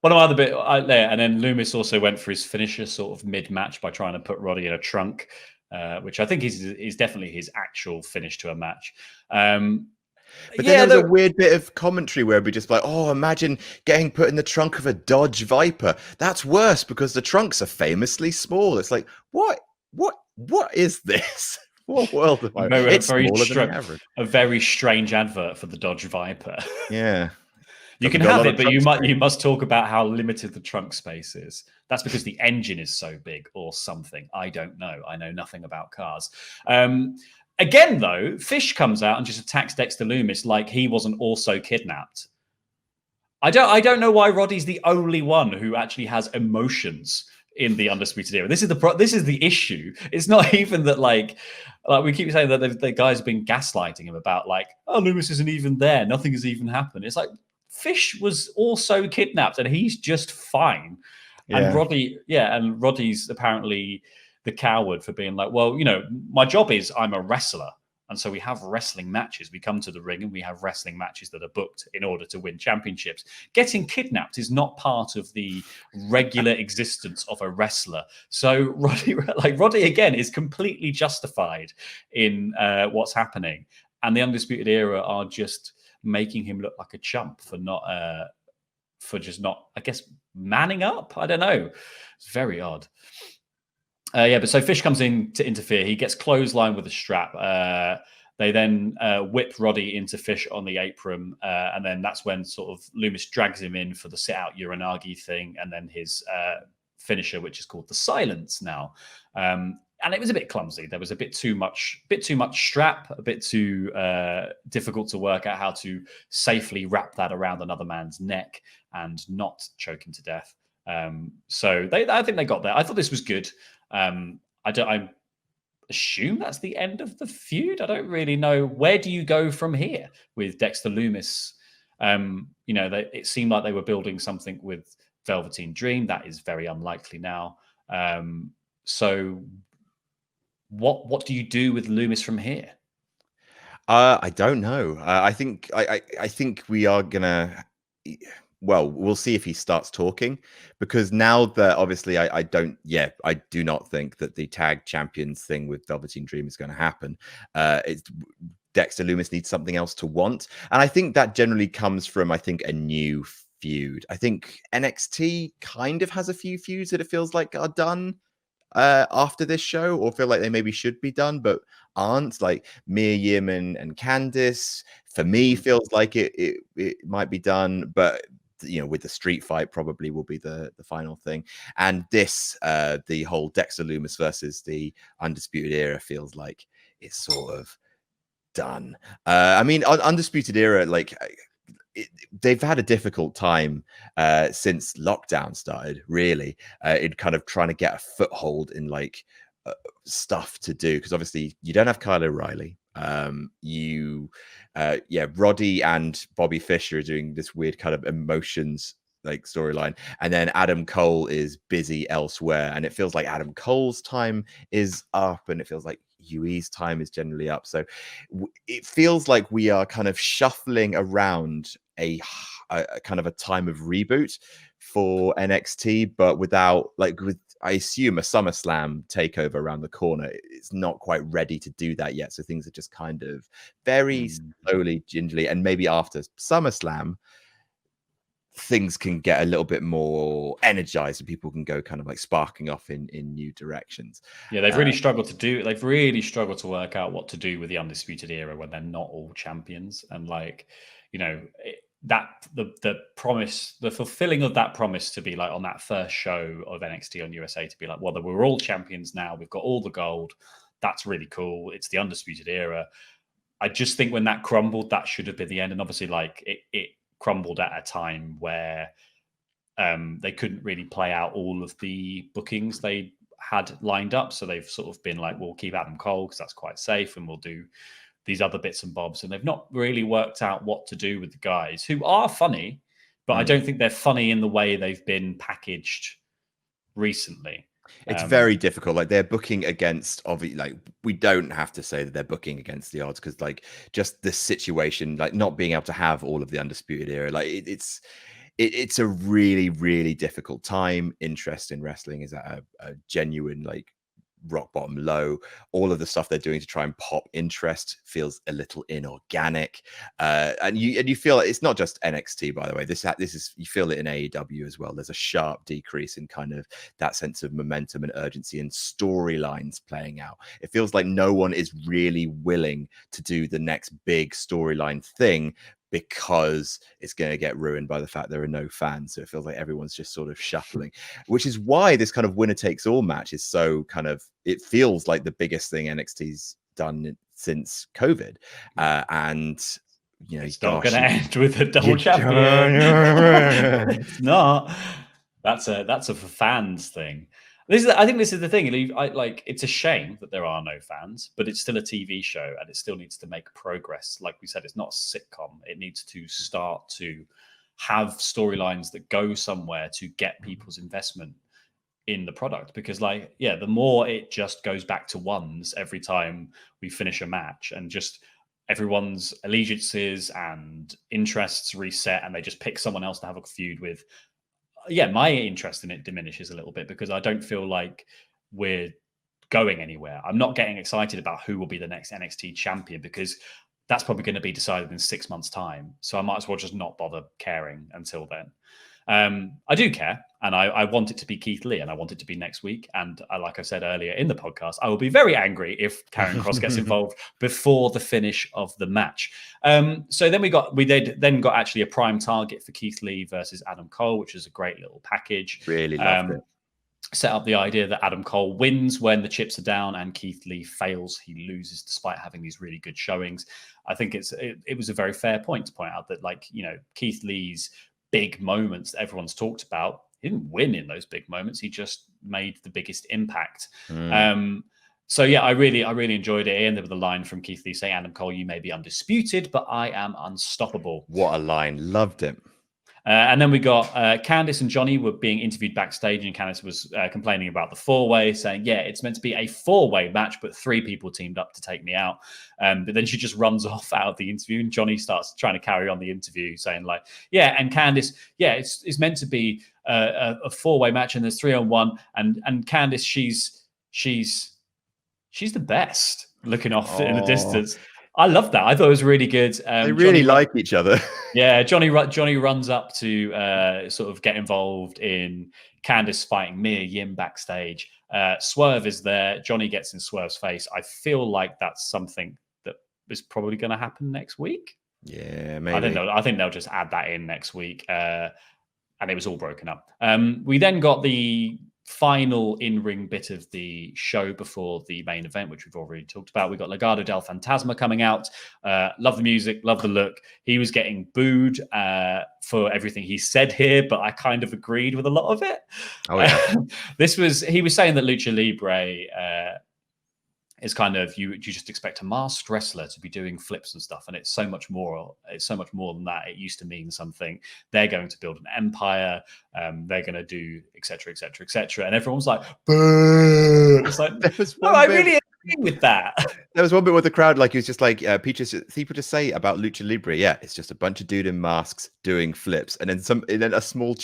of my other bit there, and then Loomis also went for his finisher sort of mid-match by trying to put Roddy in a trunk, which I think is definitely his actual finish to a match. But then there was a weird bit of commentary where we just like, oh, imagine getting put in the trunk of a Dodge Viper. That's worse because the trunks are famously small. It's like, what is this? What world am I? No, It's smaller than the average. a very strange advert for the Dodge Viper. Yeah. You Doesn't can got a have lot it, of but trunk space. you must talk about how limited the trunk space is. That's because the engine is so big or something. I don't know. I know nothing about cars. Again, though, Fish comes out and just attacks Dexter Lumis like he wasn't also kidnapped. I don't know why Roddy's the only one who actually has emotions in the Undisputed Era. This is the issue. It's not even that like we keep saying that the guys have been gaslighting him about like, oh, Lumis isn't even there. Nothing has even happened. It's like Fish was also kidnapped and he's just fine. Yeah. And Roddy's apparently the coward for being like, well, my job is I'm a wrestler. And so we have wrestling matches. We come to the ring and we have wrestling matches that are booked in order to win championships. Getting kidnapped is not part of the regular existence of a wrestler. So Roddy again is completely justified in what's happening. And the Undisputed Era are just making him look like a chump for just not, I guess, manning up. I don't know. It's very odd. But so Fish comes in to interfere. He gets clotheslined with a strap. They then whip Roddy into Fish on the apron. And then that's when sort of Lumis drags him in for the sit-out Uranagi thing. And then his finisher, which is called the Silence now. And it was a bit clumsy. There was a bit too much strap, a bit too difficult to work out how to safely wrap that around another man's neck and not choke him to death. So I think they got there. I thought this was good. I assume that's the end of the feud. I don't really know. Where do you go from here with Dexter Lumis? It seemed like they were building something with Velveteen Dream. That is very unlikely now. So what do you do with Lumis from here? I don't know. I think we are gonna. Well, we'll see if he starts talking, because now that obviously I do not think that the tag champions thing with Velveteen Dream is going to happen. It's Dexter Lumis needs something else to want, and I think that generally comes from a new feud. I think NXT kind of has a few feuds that it feels like are done after this show, or feel like they maybe should be done but aren't, like Mia Yim and Candice. For me, feels like it might be done, but with the street fight probably will be the final thing. And this the whole Dexter Lumis versus the Undisputed Era feels like it's sort of done. Undisputed Era, they've had a difficult time since lockdown started, really, in kind of trying to get a foothold in stuff to do, because obviously you don't have Kyle O'Reilly. Roddy and Bobby Fish are doing this weird kind of emotions storyline, and then Adam Cole is busy elsewhere, and it feels like Adam Cole's time is up, and it feels like UE's time is generally up. So it feels like we are kind of shuffling around a kind of a time of reboot for NXT, but without I assume a SummerSlam takeover around the corner. It's not quite ready to do that yet. So things are just kind of very slowly, gingerly, and maybe after SummerSlam, things can get a little bit more energized and people can go kind of sparking off in new directions. Yeah, they've really struggled to work out what to do with the Undisputed Era when they're not all champions. And the promise, the fulfilling of that promise to be on that first show of NXT on USA to be we're all champions now, we've got all the gold. That's really cool. It's the Undisputed Era. I just think when that crumbled, that should have been the end. And obviously it crumbled at a time where they couldn't really play out all of the bookings they had lined up. So they've sort of been we'll keep Adam Cole because that's quite safe, and we'll do these other bits and bobs. And they've not really worked out what to do with the guys who are funny, but I don't think they're funny in the way they've been packaged recently. It's very difficult. They're booking against, obviously, we don't have to say that they're booking against the odds, because just this situation, not being able to have all of the Undisputed Era, it's a really, really difficult time. Interest in wrestling is at a genuine rock bottom low. All of the stuff they're doing to try and pop interest feels a little inorganic, and you feel it's not just NXT, by the way. This is, you feel it in AEW as well. There's a sharp decrease in kind of that sense of momentum and urgency and storylines playing out. It feels like no one is really willing to do the next big storyline thing, because it's going to get ruined by the fact there are no fans. So it feels like everyone's just sort of shuffling, which is why this kind of winner takes all match is so kind of, it feels like the biggest thing NXT's done since COVID. And, you know, it's not going to end with a double champion. It's not. That's a for fans thing. I think this is the thing. It's a shame that there are no fans, but it's still a TV show and it still needs to make progress. Like we said, it's not a sitcom. It needs to start to have storylines that go somewhere to get people's investment in the product. Because the more it just goes back to ones every time we finish a match, and just everyone's allegiances and interests reset and they just pick someone else to have a feud with, my interest in it diminishes a little bit, because I don't feel like we're going anywhere. I'm not getting excited about who will be the next NXT champion, because that's probably going to be decided in 6 months' time. So I might as well just not bother caring until then. I do care, and I want it to be Keith Lee, and I want it to be next week. And like I said earlier in the podcast, I will be very angry if Karrion Kross gets involved before the finish of the match. So then we got actually a prime target for Keith Lee versus Adam Cole, which is a great little package. Really loved it. Set up the idea that Adam Cole wins when the chips are down and Keith Lee fails. He loses despite having these really good showings. I think it was a very fair point to point out that, Keith Lee's big moments that everyone's talked about, he didn't win in those big moments. He just made the biggest impact. So I really enjoyed it. It ended with a line from Keith Lee saying, "Adam Cole, you may be undisputed, but I am unstoppable." What a line. Loved it. And then we got Candice and Johnny were being interviewed backstage, and Candice was complaining about the four-way, saying, it's meant to be a four-way match, but 3 people teamed up to take me out. But then she just runs off out of the interview, and Johnny starts trying to carry on the interview, saying and Candice, it's meant to be a four-way match, and there's 3-on-1, and Candice, she's the best, looking off in the distance. I love that. I thought it was really good. They really like each other. Yeah, Johnny runs up to sort of get involved in Candice fighting Mia Yim backstage. Swerve is there. Johnny gets in Swerve's face. I feel like that's something that is probably going to happen next week. Yeah, maybe. I think they'll just add that in next week. And it was all broken up. We then got the final in-ring bit of the show before the main event, which we've already talked about. We got Legado del Fantasma coming out. Love the music, love the look. He was getting booed for everything he said here, but I kind of agreed with a lot of it. Oh yeah. He was saying that Lucha Libre is kind of, you just expect a masked wrestler to be doing flips and stuff, and it's so much more than that. It used to mean something. They're going to build an empire, they're going to do etc etc etc, and everyone's like, boo. It's like, no, I really agree with that. There was one bit with the crowd, it was just like, people just say about Lucha Libre, it's just a bunch of dude in masks doing flips, and then a small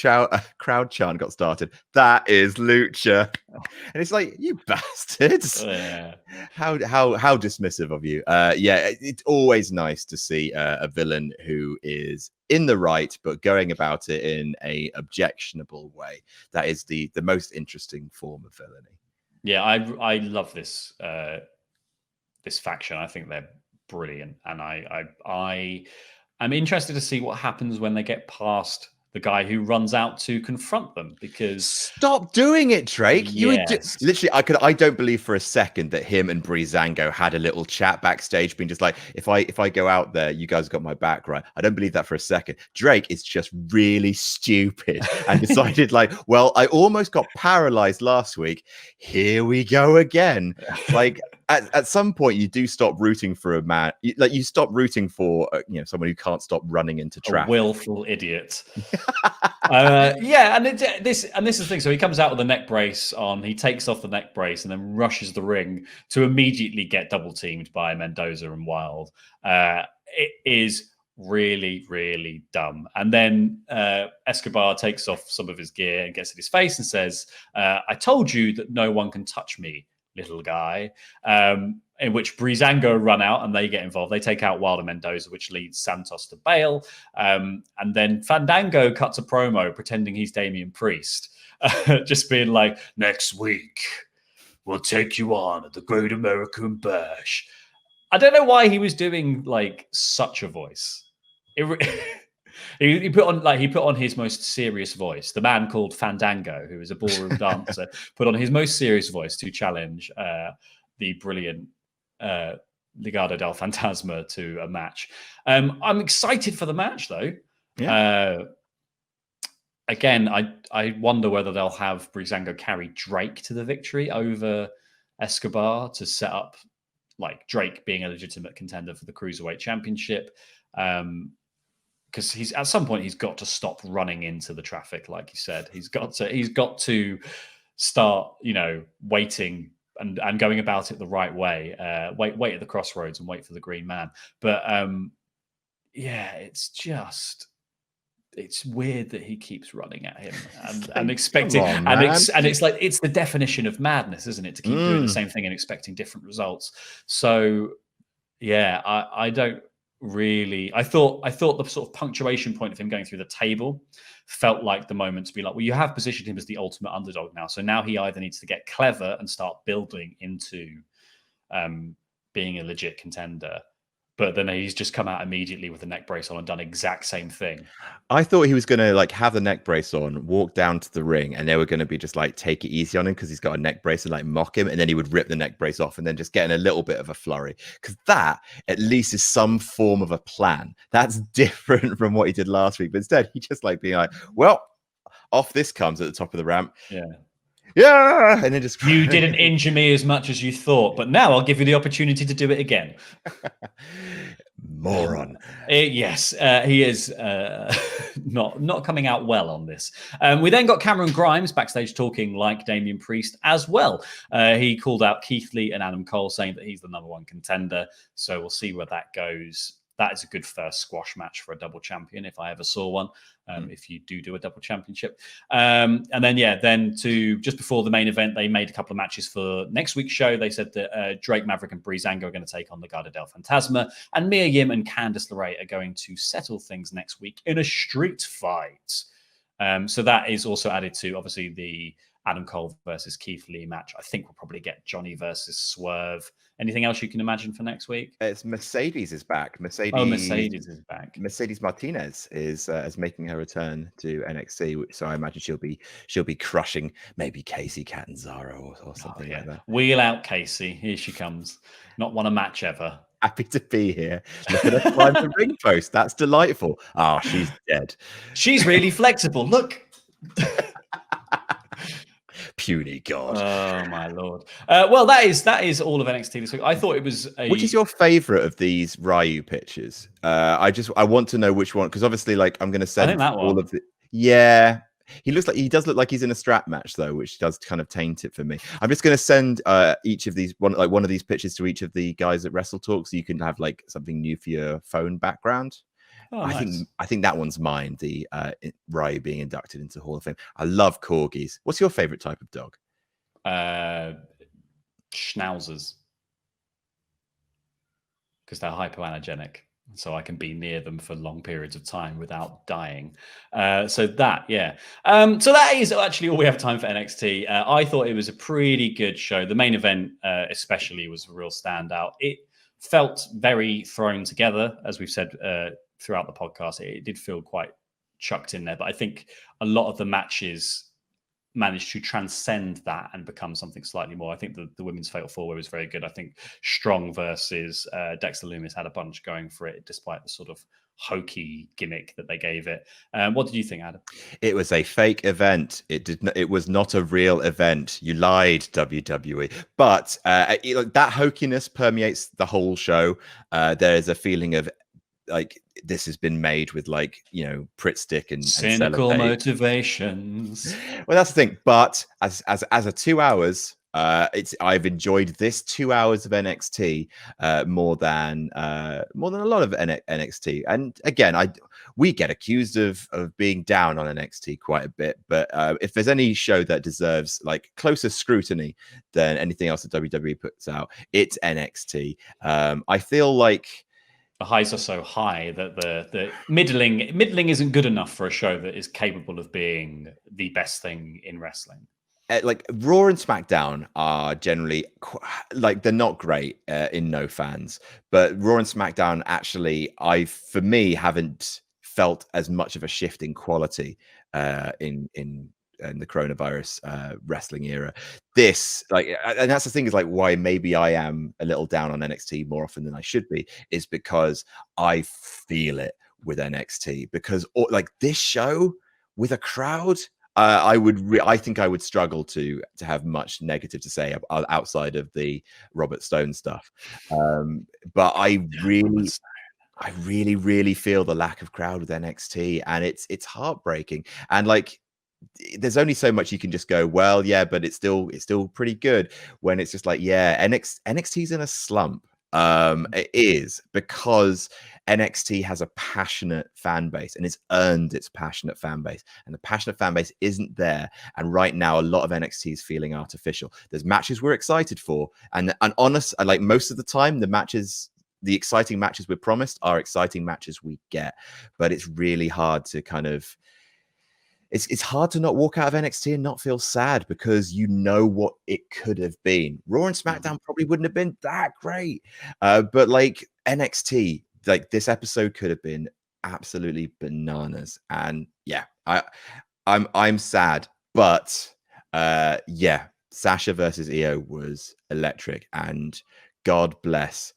crowd chant got started. That is Lucha, and it's like, you bastards. Yeah. How dismissive of you. It's always nice to see a villain who is in the right but going about it in a objectionable way. That is the most interesting form of villainy. Yeah, I love this this faction. I think they're brilliant, and I'm interested to see what happens when they get past the guy who runs out to confront them, because stop doing it, Drake. Yes. Literally, I don't believe for a second that him and Breezango had a little chat backstage, being just like, if I go out there, you guys got my back, right? I don't believe that for a second. Drake is just really stupid and decided well, I almost got paralyzed last week. Here we go again. At some point, you do stop rooting for a man. You stop rooting for someone who can't stop running into traffic. A willful idiot. And this is the thing. So he comes out with a neck brace on. He takes off the neck brace and then rushes the ring to immediately get double teamed by Mendoza and Wilde. It is really, really dumb. And then Escobar takes off some of his gear and gets in his face and says, "I told you that no one can touch me, little guy, in which Breezango run out and they get involved. They take out Wilder Mendoza, which leads Santos to bail. And then Fandango cuts a promo pretending he's Damian Priest, just being like, next week, we'll take you on at the Great American Bash. I don't know why he was doing like such a voice. He put on his most serious voice. The man called Fandango, who is a ballroom dancer, put on his most serious voice to challenge the brilliant Legado del Fantasma to a match. I'm excited for the match, though. Yeah. Again, I wonder whether they'll have Breezango carry Drake to the victory over Escobar to set up like Drake being a legitimate contender for the Cruiserweight Championship. Because he's at some point he's got to stop running into the traffic, like you said. He's got to start, waiting and going about it the right way. Wait at the crossroads and wait for the green man. But it's weird that he keeps running at him and expecting, it's like it's the definition of madness, isn't it? To keep doing the same thing and expecting different results. So yeah, I don't really. I thought the sort of punctuation point of him going through the table felt like the moment to be like, well, you have positioned him as the ultimate underdog now. So now he either needs to get clever and start building into being a legit contender. But then he's just come out immediately with the neck brace on and done exact same thing. I thought he was going to like have the neck brace on, walk down to the ring, and they were going to be just like take it easy on him because he's got a neck brace and like mock him, and then he would rip the neck brace off and then just get in a little bit of a flurry. Because that at least is some form of a plan. That's different from what he did last week. But instead, he just like being like, well, off this comes at the top of the ramp. Yeah, and then just you didn't injure me as much as you thought, but now I'll give you the opportunity to do it again. Moron. Yes, he is not coming out well on this. We then got Cameron Grimes backstage talking like Damian Priest as well. He called out Keith Lee and Adam Cole, saying that he's the number one contender. So we'll see where that goes. That is a good first squash match for a double champion, if I ever saw one. If you do a double championship. And then to just before the main event, they made a couple of matches for next week's show. They said that Drake Maverick and Breezango are going to take on the Legado del Fantasma, and Mia Yim and Candice LeRae are going to settle things next week in a street fight. So that is also added to, obviously, the Adam Cole versus Keith Lee match. I think we'll probably get Johnny versus Swerve. Anything else you can imagine for next week? It's Mercedes is back. Mercedes is back. Mercedes Martinez is making her return to NXT, so I imagine she'll be crushing maybe Casey Catanzaro or something like that. Wheel out Casey. Here she comes. Not won a match ever. Happy to be here. Look at her climb the ring post. That's delightful. Oh, she's dead. She's really flexible. Look. Puny God. Oh my Lord. Well, that is all of NXT this week. I thought it was Which is your favorite of these Ryu pitches? I want to know which one, because obviously, like, I'm going to send all of the. Yeah, he does look like he's in a strap match though, which does kind of taint it for me. I'm just going to send each of these one of these pitches to each of the guys at WrestleTalk, so you can have like something new for your phone background. Oh, nice. I think that one's mine. The Ryu being inducted into Hall of Fame. I love corgis. What's your favorite type of dog? Schnauzers, because they're hypoallergenic, so I can be near them for long periods of time without dying. So that is actually all we have time for NXT. I thought it was a pretty good show. The main event, especially, was a real standout. It felt very thrown together, as we've said throughout the podcast. It did feel quite chucked in there, but I think a lot of the matches managed to transcend that and become something slightly more. I think the women's Fatal 4-Way was very good. I think Strong versus Dexter Lumis had a bunch going for it, despite the sort of hokey gimmick that they gave it. What did you think, Adam? It was a fake event. It was not a real event. You lied, WWE. But that hokiness permeates the whole show. There is a feeling of like this has been made with Pritt stick and cynical motivations. Well, that's the thing. But as a 2 hours I've enjoyed this 2 hours of NXT more than a lot of NXT. And again, we get accused of being down on NXT quite a bit, but if there's any show that deserves like closer scrutiny than anything else that WWE puts out, it's NXT. I feel like the highs are so high that the middling isn't good enough for a show that is capable of being the best thing in wrestling. Like Raw and SmackDown are generally like they're not great in no fans, but Raw and SmackDown actually, for me, haven't felt as much of a shift in quality in the coronavirus wrestling era. This, like, and that's the thing, is like why maybe I am a little down on NXT more often than I should be, is because I feel it with NXT, because like this show with a crowd, I think I would struggle to have much negative to say outside of the Robert Stone stuff. But I really feel the lack of crowd with NXT, and it's heartbreaking. And like, there's only so much you can just go, well, yeah, but it's still pretty good, when it's just like, yeah, NXT's in a slump. It is, because NXT has a passionate fan base, and it's earned its passionate fan base, and the passionate fan base isn't there. And right now, a lot of NXT is feeling artificial. There's matches we're excited for, and honest, like most of the time, the exciting matches we're promised are exciting matches we get. But it's really hard to kind of, it's hard to not walk out of NXT and not feel sad, because you know what it could have been. Raw and SmackDown probably wouldn't have been that great, but like NXT, like this episode could have been absolutely bananas. And yeah, I'm sad, but yeah, Sasha versus Io was electric, and God bless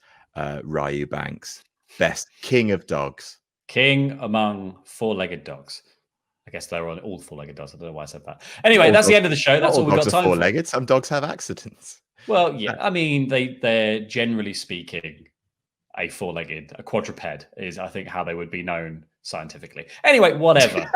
Ryu Banks, best king of dogs, king among four-legged dogs. I guess they're on all four-legged dogs. I don't know why I said that. Anyway, that's the end of the show. That's all we've got time for. Four-legged. Some dogs have accidents. Well, yeah. I mean, they're generally speaking a quadruped is, I think, how they would be known scientifically. Anyway, whatever.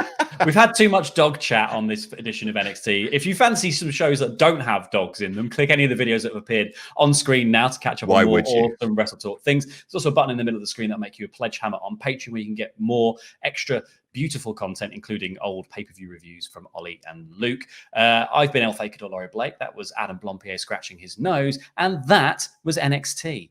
We've had too much dog chat on this edition of NXT. If you fancy some shows that don't have dogs in them, click any of the videos that have appeared on screen now to catch up on more awesome WrestleTalk things. There's also a button in the middle of the screen that'll make you a pledge hammer on Patreon, where you can get more extra beautiful content, including old pay-per-view reviews from Ollie and Luke. I've been El Fakador Laurie Blake. That was Adam Blompier scratching his nose. And that was NXT.